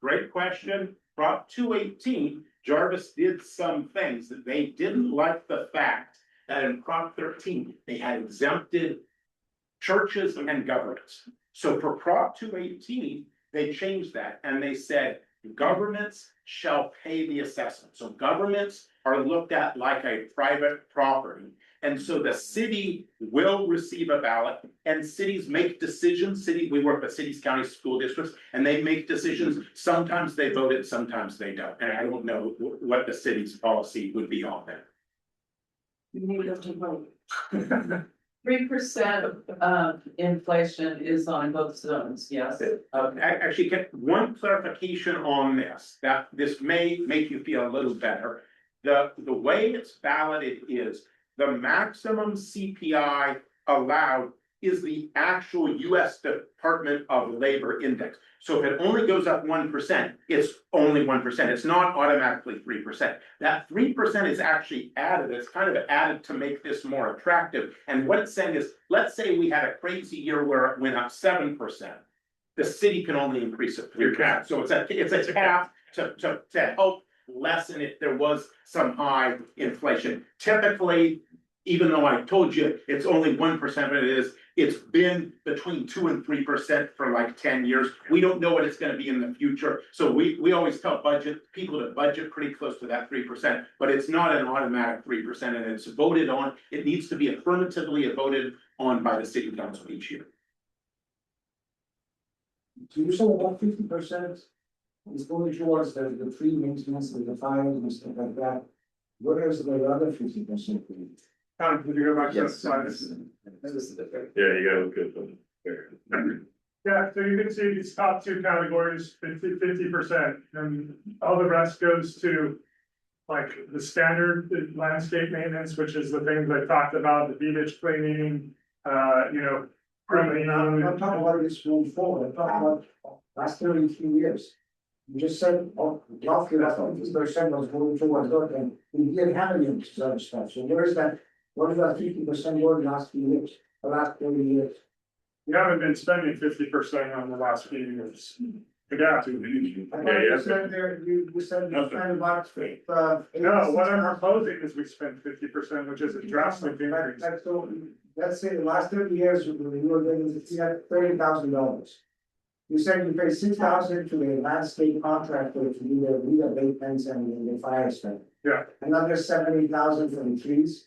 great question. Prop 218, Jarvis did some things that they didn't like the fact that in Prop 13, they had exempted churches and governments. So for Prop 218, they changed that and they said governments shall pay the assessment. So governments are looked at like a private property. And so the city will receive a ballot and cities make decisions. We work with cities, counties, school districts, and they make decisions. Sometimes they vote it, sometimes they don't. And I don't know what the city's policy would be on that. You need them to vote. 3% of inflation is on both zones, yes. Okay. Actually, get one clarification on this, that this may make you feel a little better. The way it's balloted is the maximum CPI allowed is the actual US Department of Labor index. So if it only goes up 1%, it's only 1%. It's not automatically 3%. That 3% is actually added. It's kind of added to make this more attractive. And what it's saying is, let's say we had a crazy year where it went up 7%. The city can only increase it 3%. So it's a cap to help lessen if there was some high inflation. Typically, even though I told you it's only 1% it's been between 2 and 3% for like 10 years. We don't know what it's gonna be in the future. So we always tell people to budget pretty close to that 3%, but it's not an automatic 3% and it's voted on. It needs to be affirmatively voted on by the city council each year. So you said about 50% is going towards the tree maintenance and the fire and stuff like that. Where is the other 50%? Could you go back to the slide? Yeah, you gotta look at them. Yeah, so you can see these top two categories, 50%, and all the rest goes to. Like the standard landscape maintenance, which is the things I talked about, the bee ditch cleaning, pruning. I'm not talking about this moving forward, I'm talking about last 33 years. You just said, roughly that's 50% was going towards that, and we didn't have any of this other stuff, so where is that? What is that 50% going last few years, the last 30 years? We haven't been spending 50% on the last few years. Yeah. I thought you said there, you said you spent about, No, what I'm proposing is we spend 50%, which is a drastic increase. So, let's say the last 30 years, we were getting, you had $30,000. You said you paid $6,000 to a landscape contractor to do the reabatements and the fire stuff. Yeah. Another $70,000 for the trees.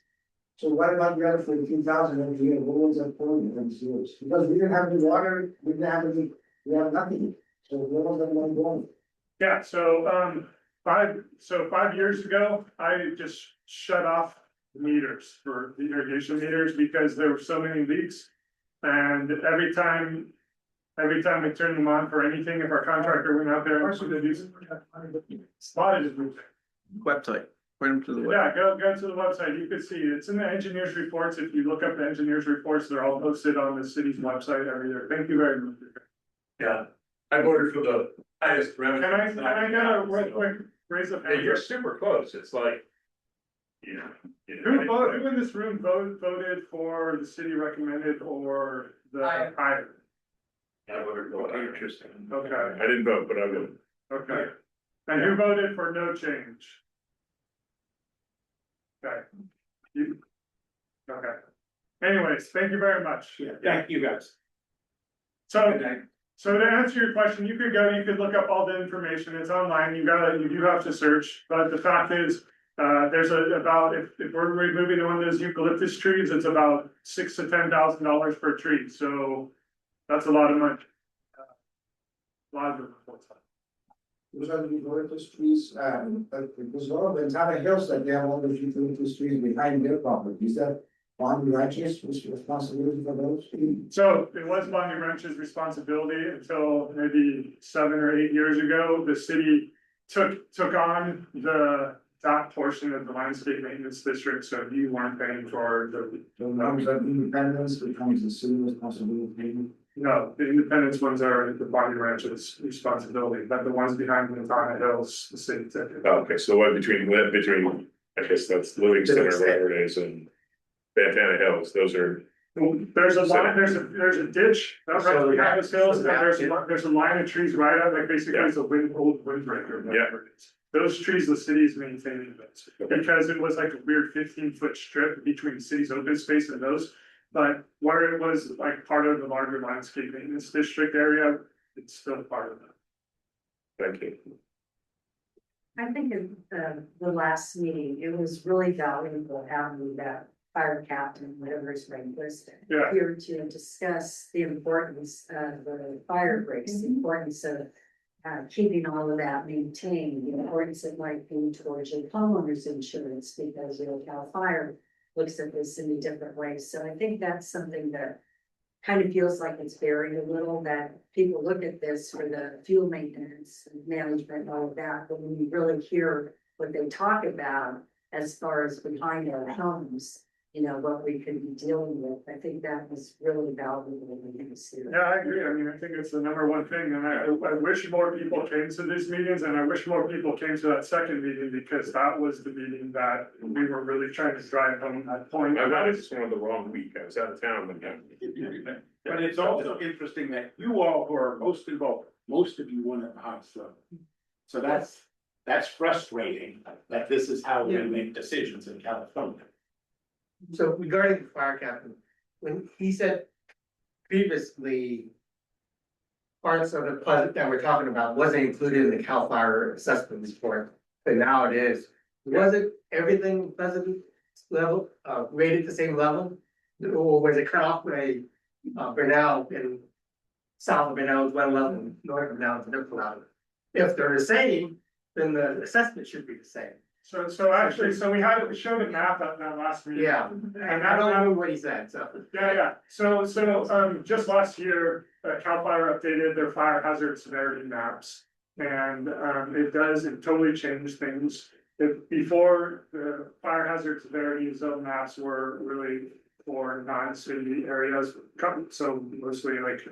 So what about the other $14,000 every year? What was that for in these years? Because we didn't have any water, we didn't have any, we have nothing. So where was that money going? Yeah, so, 5 years ago, I just shut off meters for the irrigation meters because there were so many leaks. And every time we turned them on for anything, if our contractor went out there and wanted to do spotted it. Website, point them to the website. Yeah, go to the website, you can see, it's in the engineers reports, if you look up the engineers reports, they're all posted on the city's website every year, thank you very much. Yeah, I voted for the highest revenue. Can I get a real quick raise of Yeah, hand? you're super close, it's like. Who in this room voted for the city recommended or the higher? I voted for the Interesting. Okay, I didn't vote, but I would. okay, and who voted for no change? Okay. Okay, anyways, thank you very much. Yeah, thank you guys. So to answer your question, you could look up all the information, it's online, you do have to search, but the fact is. There's if we're removing one of those eucalyptus trees, it's about $6,000 to $10,000 per tree, so that's a lot of money. A lot of it. Those are the eucalyptus trees, but there's a lot of entire hills that they have all those eucalyptus trees behind their property. Is that Bonde Ranch's responsibility for those? So it was Bonde Ranch's responsibility until maybe 7 or 8 years ago, the city took on that portion of the landscape maintenance district, so you weren't paying for the. So now that independence becomes the city responsibility. No, the independence ones are the Bonde Ranch's responsibility, but the ones behind the Montana Hills, the city took it. Okay, so the one between, I guess that's Livingston or whatever it is, and Santana Hills, those are. There's a line, there's a ditch, that's right behind those hills, and there's a line of trees right up, like basically it's a old windbreaker. Yeah. Those trees, the city's maintaining those, because it was like a weird 15-foot strip between the city's open space and those. But where it was like part of the larger landscape maintenance district area, it's still part of that. Thank you. I think in the last meeting, it was really valuable having that fire captain, whatever his rank was, Yeah. here to discuss the importance of the fire breaks, the importance of keeping all of that maintained, the importance it might be towards your homeowner's insurance, because, Cal Fire looks at this in a different way. So I think that's something that kind of feels like it's buried a little, that people look at this for the fuel maintenance and management and all of that, but when you really hear what they talk about as far as behind our homes, what we could be dealing with, I think that was really valuable in this year. Yeah, I agree. I mean, I think it's the number one thing, and I wish more people came to these meetings, and I wish more people came to that second meeting, because that was the meeting that we were really trying to drive home that point. I got it just one of the wrong week, I was out of town when that. But it's also interesting that you all who are most involved, most of you want it hot stuff. So that's frustrating, that this is how we make decisions in California. So regarding the fire captain, when he said previously. Parts of the budget that we're talking about wasn't included in the Cal Fire assessment report, but now it is. Was it everything Pleasant level, rated the same level? Or was it cut off by Bernal and south of Bernal is one level, north of Bernal is a different level? If they're the same, then the assessment should be the same. So we showed a map at that last meeting. Yeah, and I don't remember what he said, so. Yeah, so, just last year, Cal Fire updated their fire hazard severity maps. And, it totally changed things. Before, the fire hazard severity zone maps were really for non-city areas, so mostly like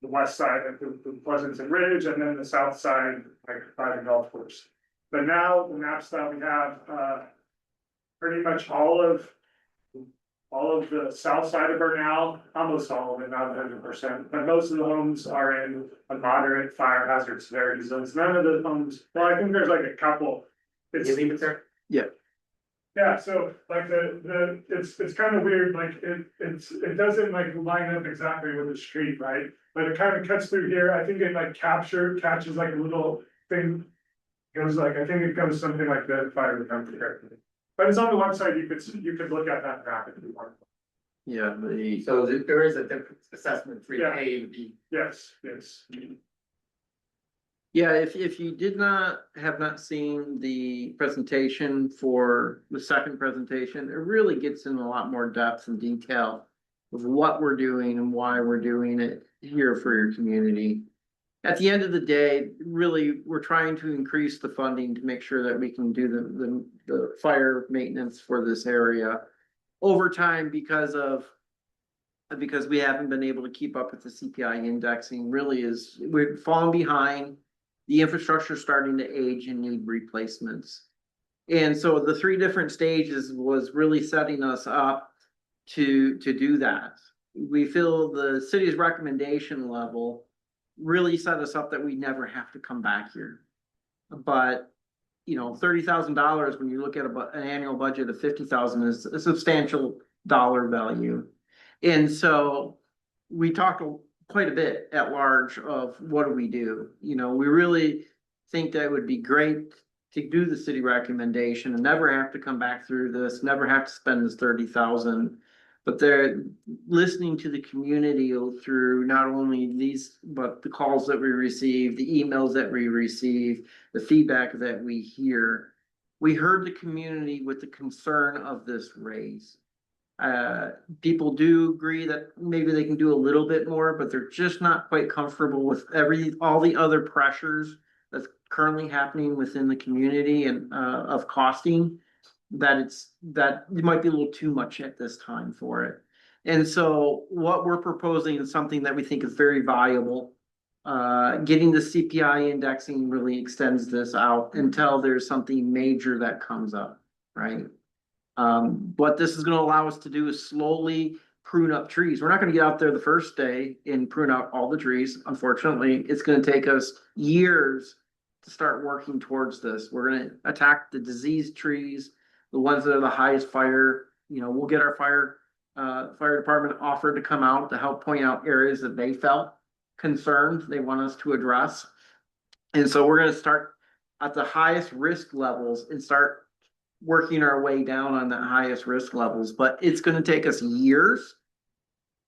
the west side of the Pleasanton Ridge, and then the south side, like by the golf course. But now the maps that we have, pretty much all of all of the south side of Bernal, almost all of it, not 100%, but most of the homes are in a moderate fire hazard severity zones. None of the homes, well, I think there's like a couple. It's, You leave it there? yeah, so like it's kind of weird, like it doesn't like line up exactly with the street, right? But it kind of cuts through here. I think it like catches like a little thing. Goes like, I think it goes something like the fire department here. But it's on the website, you could look at that map if you want. Yeah, So there is a different assessment for Yeah. A and B. Yes, yes. yeah, if you have not seen the presentation for the second presentation, it really gets in a lot more depth and detail of what we're doing and why we're doing it here for your community. At the end of the day, really, we're trying to increase the funding to make sure that we can do the fire maintenance for this area over time because we haven't been able to keep up with the CPI indexing. Really is, we're falling behind. The infrastructure is starting to age and need replacements. And so the three different stages was really setting us up to do that. We feel the city's recommendation level really set us up that we never have to come back here. But $30,000 when you look at an annual budget of 50,000 is a substantial dollar value. And so we talked quite a bit at large of what do we do? We really think that it would be great to do the city recommendation and never have to come back through this, never have to spend this 30,000. But they're listening to the community through not only these, but the calls that we receive, the emails that we receive, the feedback that we hear. We heard the community with the concern of this raise. People do agree that maybe they can do a little bit more, but they're just not quite comfortable with all the other pressures that's currently happening within the community and of costing. That it might be a little too much at this time for it. And so what we're proposing is something that we think is very valuable. Getting the CPI indexing really extends this out until there's something major that comes up, right? What this is gonna allow us to do is slowly prune up trees. We're not gonna get out there the first day and prune out all the trees. Unfortunately, it's gonna take us years to start working towards this. We're gonna attack the diseased trees, the ones that are the highest fire. We'll get our fire department offered to come out to help point out areas that they felt concerned they want us to address. And so we're going to start at the highest risk levels and start working our way down on the highest risk levels. But it's going to take us years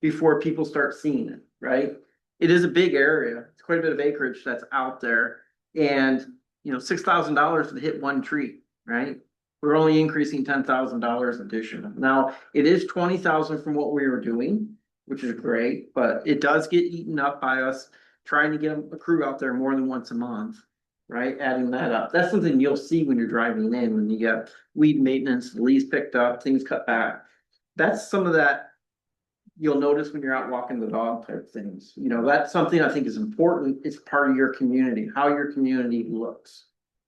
before people start seeing it, right? It is a big area. It's quite a bit of acreage that's out there. And, $6,000 to hit one tree, right? We're only increasing $10,000 additional. Now, it is 20,000 from what we were doing, which is great, but it does get eaten up by us trying to get a crew out there more than once a month, right? Adding that up. That's something you'll see when you're driving in, when you get weed maintenance, leaves picked up, things cut back. That's some of that you'll notice when you're out walking the dog type things. That's something I think is important. It's part of your community, how your community looks,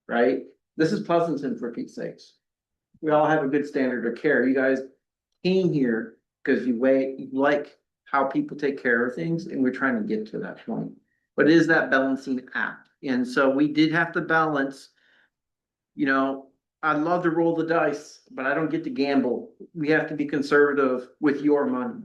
right? This is Pleasanton, for Pete's sakes. We all have a good standard of care. You guys came here because you like how people take care of things, and we're trying to get to that point. But it is that balancing act. And so we did have to balance, I'd love to roll the dice, but I don't get to gamble. We have to be conservative with your money.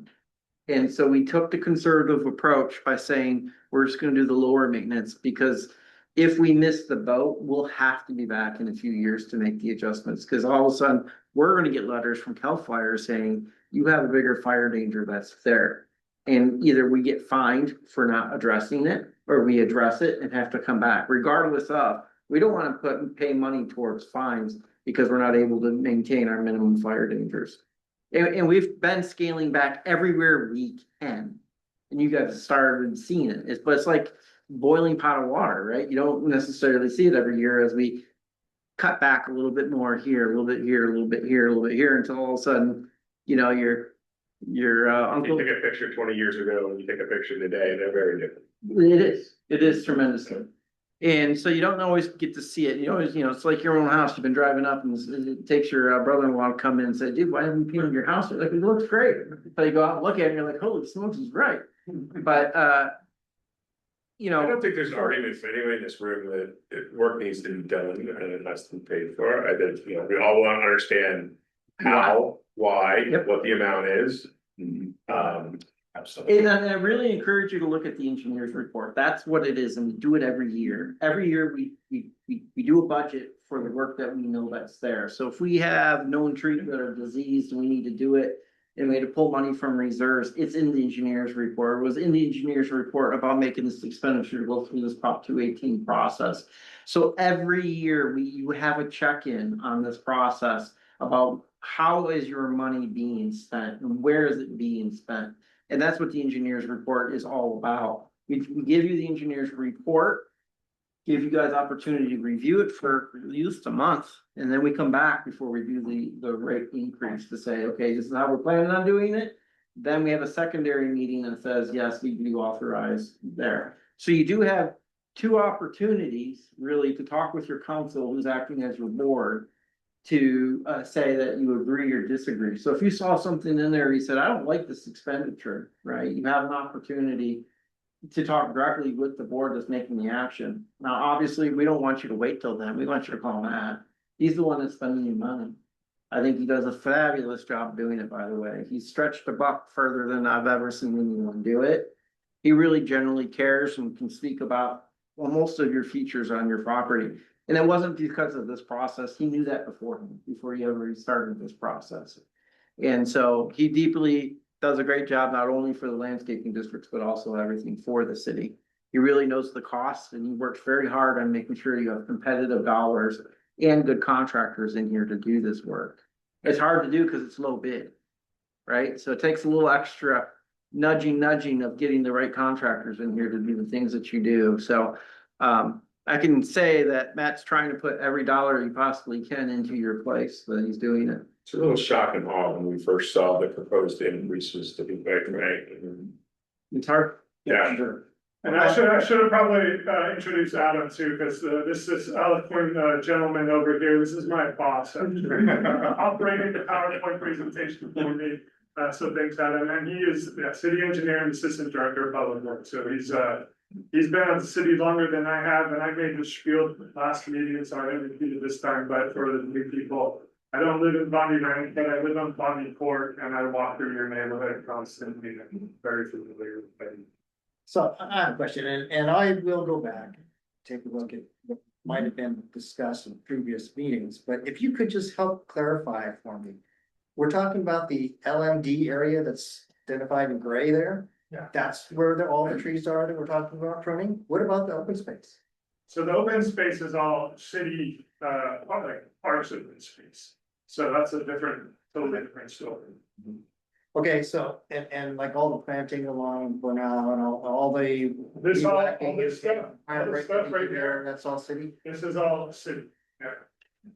And so we took the conservative approach by saying, we're just going to do the lower maintenance, because if we miss the boat, we'll have to be back in a few years to make the adjustments. Because all of a sudden, we're going to get letters from CAL FIRE saying, you have a bigger fire danger that's there. And either we get fined for not addressing it, or we address it and have to come back. Regardless of, we don't want to pay money towards fines because we're not able to maintain our minimum fire dangers. And we've been scaling back everywhere we can. And you guys started seeing it. But it's like boiling pot of water, right? You don't necessarily see it every year as we cut back a little bit more here, a little bit here, a little bit here, a little bit here, until all of a sudden, your You uncle. took a picture 20 years ago and you take a picture today, they're very different. It is tremendously. And so you don't always get to see it, you always, it's like your own house, you've been driving up and it takes your brother-in-law to come in and say, dude, why haven't you painted your house? They're like, it looks great. So you go out and look at it and you're like, holy smokes, it's right. But, I don't think there's an argument for anyone in this room that work needs to be done and it has to be paid for. I think, we all want to understand how, why, Yep. what the amount is. And I really encourage you to look at the engineer's report. That's what it is, and we do it every year. Every year, we do a budget for the work that we know that's there. So if we have known trees that are diseased and we need to do it, and we had to pull money from reserves, it's in the engineer's report. It was in the engineer's report about making this expenditure to go through this Prop 218 process. So every year, you have a check-in on this process about how is your money being spent and where is it being spent? And that's what the engineer's report is all about. We give you the engineer's report, give you guys opportunity to review it for at least a month, and then we come back before we do the rate increase to say, okay, this is how we're planning on doing it. Then we have a secondary meeting that says, yes, we do authorize there. So you do have two opportunities really to talk with your council who's acting as your board to say that you agree or disagree. So if you saw something in there, you said, I don't like this expenditure, right? You have an opportunity to talk directly with the board that's making the action. Now, obviously, we don't want you to wait till then. We want you to call Matt. He's the one that's spending your money. I think he does a fabulous job doing it, by the way. He's stretched the buck further than I've ever seen anyone do it. He really generally cares and can speak about, well, most of your features on your property. And it wasn't because of this process. He knew that before he ever started this process. And so he deeply does a great job, not only for the landscaping districts, but also everything for the city. He really knows the costs and he works very hard on making sure you have competitive dollars and good contractors in here to do this work. It's hard to do because it's low bid, right? So it takes a little extra nudging of getting the right contractors in here to do the things that you do. So, I can say that Matt's trying to put every dollar he possibly can into your place, that he's doing it. It's a little shock and awe when we first saw the proposed increases to be made, right? It's hard. Yeah. Sure. And I should have probably introduced Adam too, because this is eloquent gentleman over here. This is my boss. Operating the PowerPoint presentation for me. So thanks, Adam. And he is city engineer and assistant director of public works. So he's been at the city longer than I have, and I made the spiel last meeting, so I didn't repeat it this time. But for the new people, I don't live in Bonde Ranch, but I live on Bonde Court, and I walk through your neighborhood constantly. I'm very familiar with it. So I have a question, and I will go back, take a look at what might have been discussed in previous meetings, but if you could just help clarify it for me. We're talking about the LMD area that's identified in gray there. Yeah. That's where all the trees are that we're talking about pruning. What about the open space? So the open space is all city, parks open space. So that's a totally different story. Okay, so, and like all the planting along Bernal and all the. This all whacking this stuff, all this stuff right there, there, that's all city? this is all city, yeah.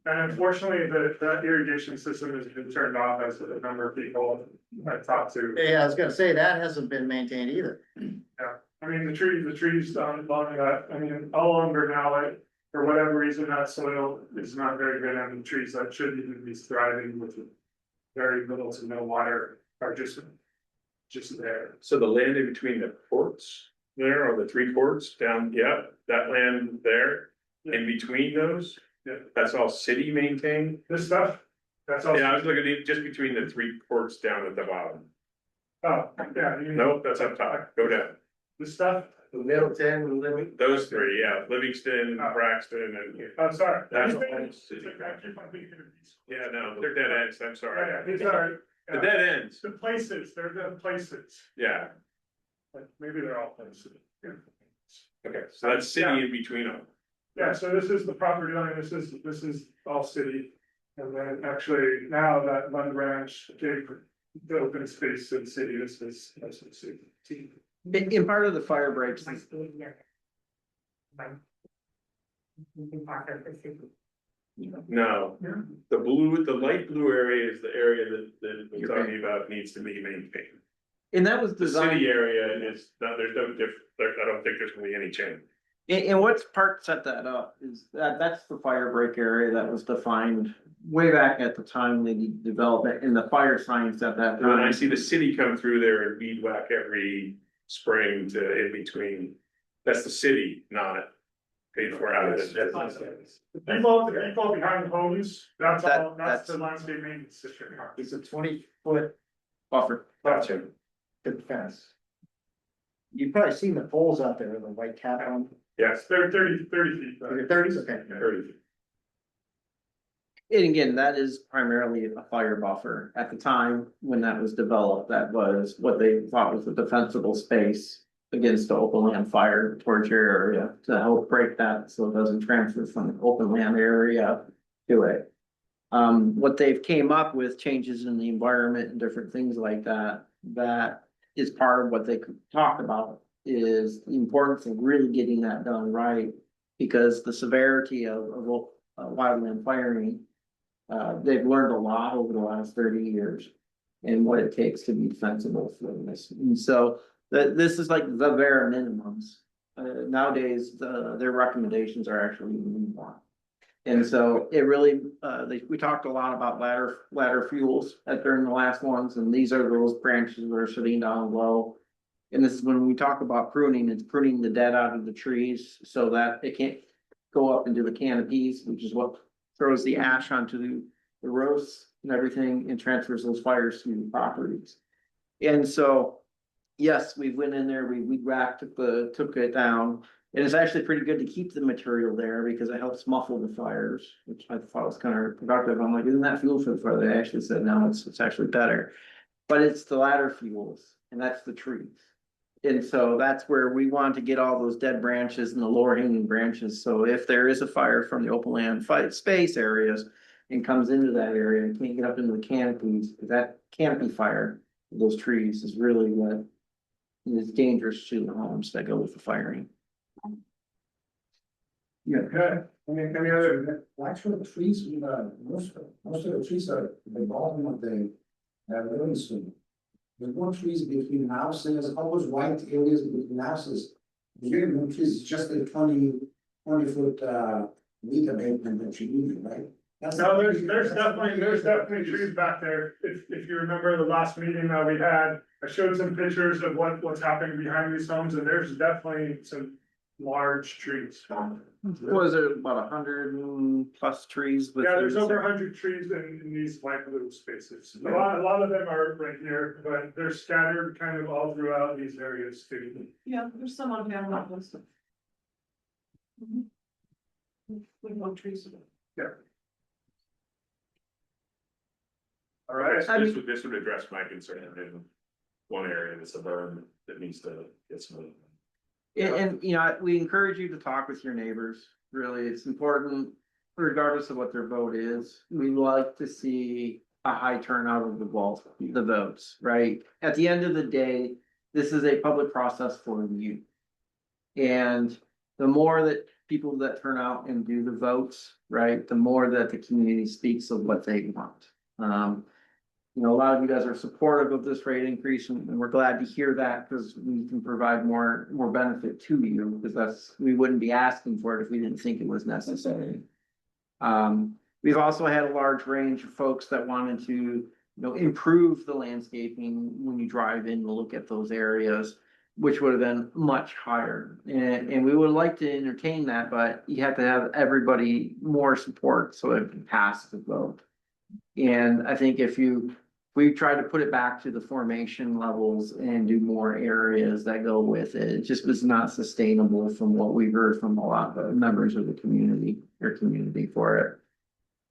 And unfortunately, that irrigation system has been turned off as a number of people I've talked to. Yeah, I was gonna say, that hasn't been maintained either. I mean, the trees along that, I mean, all longer now, for whatever reason, that soil is not very good, and the trees that should even be thriving with very little to no water are just there. So the land in between the courts there, or the three courts down, yeah, that land there, in between those? Yeah. That's all city maintained? This stuff, that's all. Yeah, I was looking at just between the three courts down at the bottom. Oh, yeah. Nope, that's up top, go down. This stuff, Middleton, Those three, yeah, Livingston, Oh. Braxton, and, I'm sorry. That's all It's- city. I keep on thinking of these. yeah, no, they're dead ends, I'm Yeah, sorry. yeah, these are. The dead ends, The places, they're the places, yeah, like, maybe they're all places. Yeah. okay, so that's city in between them. Yeah, so this is the property line, this is all city. And then actually now that Lund Ranch gave the open space to the city, this is city. In part of the fire breaks, No, the light blue area is the area that we're talking about needs to be maintained. and that was The designed. city area is, no, there's no I don't think there's gonna be any change. And what's part set that up is that's the fire break area that was defined way back at the time they developed it in the fire science at that And then I time. see the city come through there and weed whack every spring to in between. That's the city, not paid for out of the. The people behind the homes, that's all, that's the That's- landscape maintenance district. It's a 20-foot Buffer. Gotcha. fence. You've probably seen the poles out there with the white cap on. Yes, They're 30 feet. Is it 30? Okay. 30. And again, that is primarily a fire buffer. At the time when that was developed, that was what they thought was a defensible space against the open land fire towards your area to help break that so it doesn't transfer from the open land area to it. What they've came up with changes in the environment and different things like that, that is part of what they could talk about is the importance of really getting that done right. Because the severity of wildland firing, they've learned a lot over the last 30 years. And what it takes to be defensible for this, and so this is like the bare minimums. Nowadays, their recommendations are actually even more. And so it really, we talked a lot about ladder fuels during the last ones, and these are those branches that are sitting down low. And this is when we talk about pruning, it's pruning the dead out of the trees so that it can't go up into the canopies, which is what throws the ash onto the roofs and everything and transfers those fires to the properties. And so, yes, we went in there, we racked, took it down. And it's actually pretty good to keep the material there because it helps muffle the fires, which I thought was kind of productive. I'm like, isn't that fuel for the fire? They actually said, no, it's actually better. But it's the ladder fuels, and that's the trees. And so that's where we want to get all those dead branches and the lower hanging branches. So if there is a fire from the open land fight space areas and comes into that area and can't get up into the canopies, that canopy fire, those trees is really what is dangerous to the homes that go with the firing. Yeah, okay. Any other? Actually, the trees, most of the trees are the bottom of the, living soon. There's no trees between houses, there's always white areas between houses. There's really no trees, it's just a 20 foot, lead abatement that you need, right? No, there's definitely trees back there. If you remember the last meeting that we had, I showed some pictures of what's happening behind these homes, and there's definitely some large trees. Was it about 100+ trees? Yeah, there's over 100 trees in these white little spaces. A lot of them are right here, but they're scattered kind of all throughout these areas too. Yeah, there's some on that list. With no trees. All right. This would address my concern in one area that's a burn that needs to get some. And you know, we encourage you to talk with your neighbors. Really, it's important, regardless of what their vote is. We like to see a high turnout of the votes, right? At the end of the day, this is a public process for you. And the more that people that turn out and do the votes, right, the more that the community speaks of what they want. You know, a lot of you guys are supportive of this rate increase, and we're glad to hear that because we can provide more benefit to you, because we wouldn't be asking for it if we didn't think it was necessary. We've also had a large range of folks that wanted to, improve the landscaping when you drive in to look at those areas, which would have been much higher. And we would like to entertain that, but you have to have everybody more support so it can pass the vote. And I think if we try to put it back to the formation levels and do more areas that go with it, it just was not sustainable from what we heard from a lot of members of the community for it.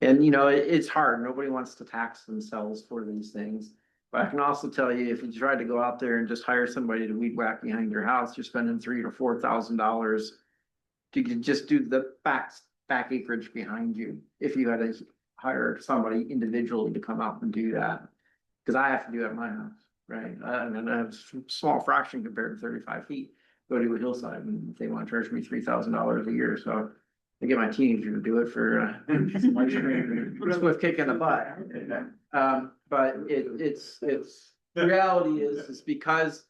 And it's hard. Nobody wants to tax themselves for these things. But I can also tell you, if you try to go out there and just hire somebody to weed whack behind your house, you're spending $3,000 to $4,000 to just do the back acreage behind you. If you had to hire somebody individually to come out and do that, because I have to do it at my house, right? And I have a small fraction compared to 35 feet. Go to a hillside, and they want to charge me $3,000 a year, so I get my teenager to do it for a swift kick in the butt. But it's the reality is because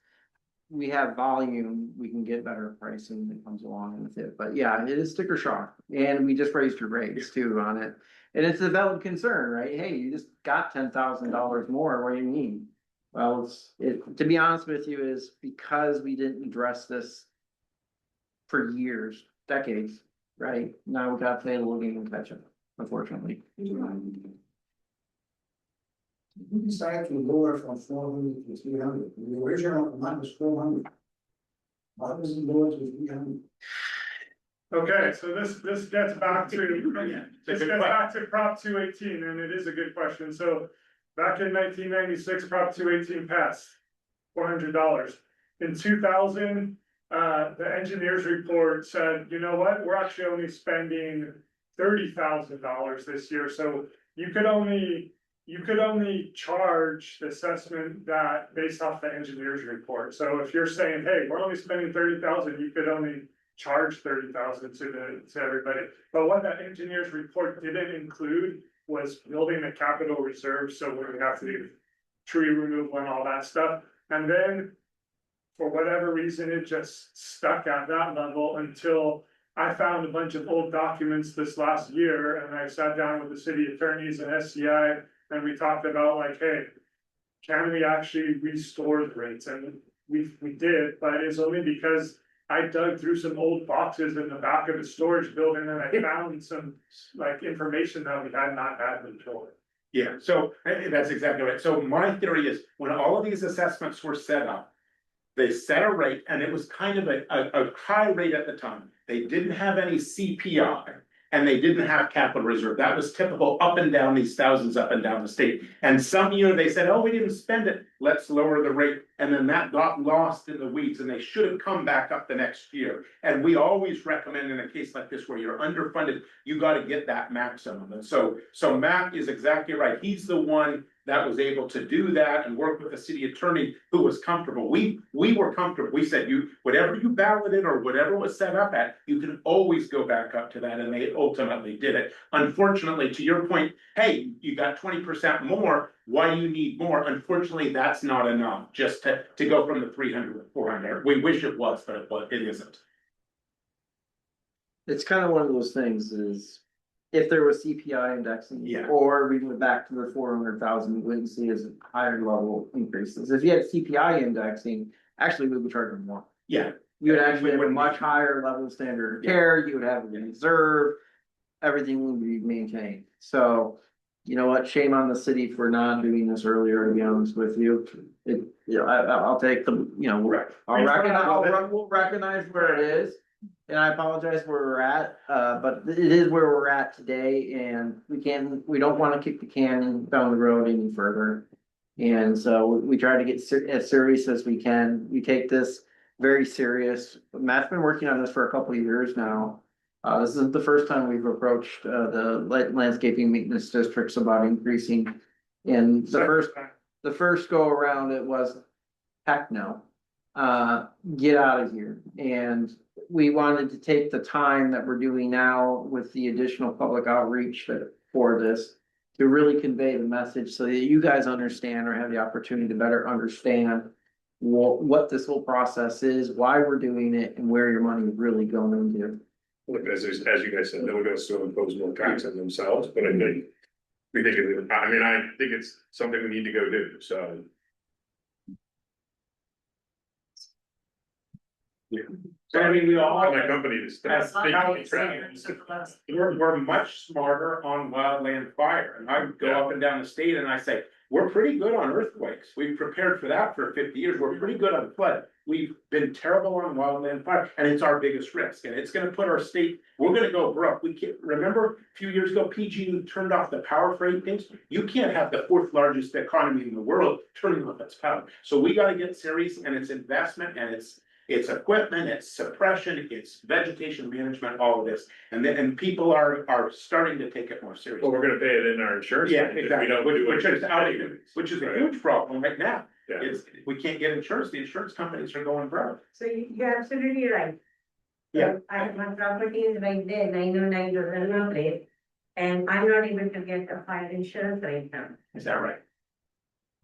we have volume, we can get better pricing that comes along with it. But yeah, it is sticker shock. And we just raised your rates too on it. And it's a valid concern, right? Hey, you just got $10,000 more. What do you mean? Well, to be honest with you, is because we didn't address this for years, decades, right? Now we got to play a little game and catch up, unfortunately. We decided to lower from 400 to 300. The original amount was 400. Why was it lowered to 300? Okay, so this gets back to, this gets back to Prop 218, and it is a good question, so. Back in 1996, Prop 218 passed, $400. In 2000, the engineers report said, you know what, we're actually only spending $30,000 this year, so you could only charge the assessment that based off the engineers report. So if you're saying, hey, we're only spending 30,000, you could only charge 30,000 to everybody. But what that engineers report didn't include was building a capital reserve, so we would have to do tree removal and all that stuff. And then, for whatever reason, it just stuck at that level until I found a bunch of old documents this last year, and I sat down with the city attorneys and SCI, and we talked about like, hey, can we actually restore the rates? And we did, but it's only because I dug through some old boxes in the back of the storage building and I found some like information that we had not had before. Yeah, so that's exactly right. So my theory is when all of these assessments were set up, they set a rate and it was kind of a high rate at the time. They didn't have any CPI and they didn't have capital reserve. That was typical up and down these thousands up and down the state. And some year they said, oh, we didn't spend it, let's lower the rate. And then that got lost in the weeds and they should have come back up the next year. And we always recommend in a case like this where you're underfunded, you got to get that maximum. And so Matt is exactly right. He's the one that was able to do that and work with the city attorney who was comfortable. We were comfortable. We said, whatever you balloted or whatever was set up at, you can always go back up to that. And they ultimately did it. Unfortunately, to your point, hey, you got 20% more. Why do you need more? Unfortunately, that's not enough just to go from the 300 to 400. We wish it was, but it isn't. It's kind of one of those things is if there was CPI indexing. Yeah. Or we went back to the 400,000, we wouldn't see as higher level increases. If you had CPI indexing, actually we would charge them more. Yeah. You would actually have a much higher level of standard of care, you would have a reserve, everything would be maintained. So, you know what, shame on the city for not doing this earlier, to be honest with you. I'll take the, we'll recognize where it is. And I apologize where we're at, but it is where we're at today and we don't want to kick the can down the road any further. And so we try to get as serious as we can. We take this very serious. Matt's been working on this for a couple of years now. This isn't the first time we've approached the landscaping maintenance districts about increasing. And the first go around it was, heck no, get out of here. And we wanted to take the time that we're doing now with the additional public outreach for this to really convey the message so that you guys understand or have the opportunity to better understand what this whole process is, why we're doing it, and where your money is really going to. Look, as you guys said, they're gonna still impose more tax on themselves, but I think it's something we need to go do, so. Yeah. So I mean, we all. My company is. We're much smarter on wildland fire, and I would go up and down the state and I say, we're pretty good on earthquakes. We've prepared for that for 50 years. We're pretty good on flood. We've been terrible on wildland fire, and it's our biggest risk. And it's gonna put our state, we're gonna go broke. We can't, remember a few years ago, PG turned off the power for 8 days? You can't have the 4th largest economy in the world turning off its power. So we gotta get serious, and it's investment, and it's equipment, it's suppression, it's vegetation management, all of this. And people are starting to take it more seriously. Well, we're gonna pay it in our insurance. Yeah, if we exactly, don't do which is a Right. huge problem right now. Yeah. We can't get insurance, the insurance companies are going broke. So you're absolutely right. Yeah. I have my property is right there, 909 Road Place, and I'm not able to get a fire insurance right now. Is that right?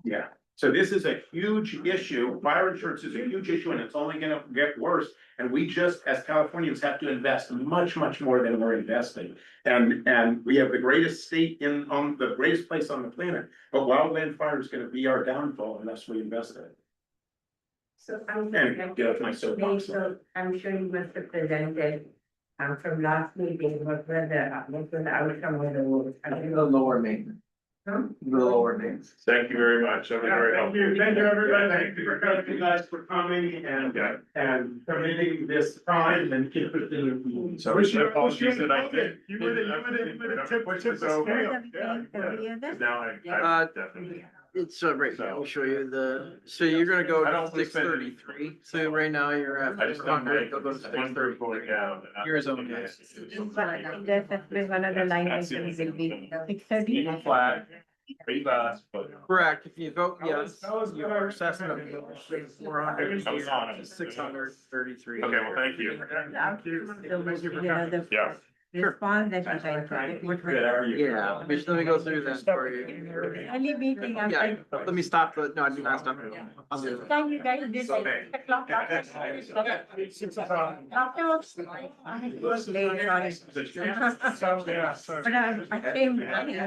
Yeah, So this is a huge issue. Fire insurance is a huge issue and it's only gonna get worse. And we just, as Californians, have to invest much, much more than we're investing. And we have the greatest state on the greatest place on the planet, but wildland fire is gonna be our downfall unless we invest in it. So I'm. And get off my soapbox. So I'm sure you must have presented, from last meeting, what were the outcome of the vote? The lower maintenance. Huh? The lower maintenance. Thank you very much. That was very helpful. Thank you, everybody. Thank you for coming, you guys for coming and committing this time and interest in. So it's my apologies that I did. You would have tipped the So, scale. now I Uh, definitely. It's right, I'll show you so you're gonna go I don't to wanna six spend any- 33, so right now you're at I just don't 400, like go to this one third going down. Yours own is. One of the line items will be 6:30. Even flat, pretty fast, but. Correct, if you vote yes, That was your good. assessment of 400 I was on it. is 633. Okay, well, thank you. Yeah. Response that you guys got. Good, how are you? Yeah, let me go through that for you. Only meeting I'm Yeah, like. let me stop no, I do not stop. I'll do it. Time you guys did like 6 o'clock. Afterwards. Later on. So, yeah, so. But I came.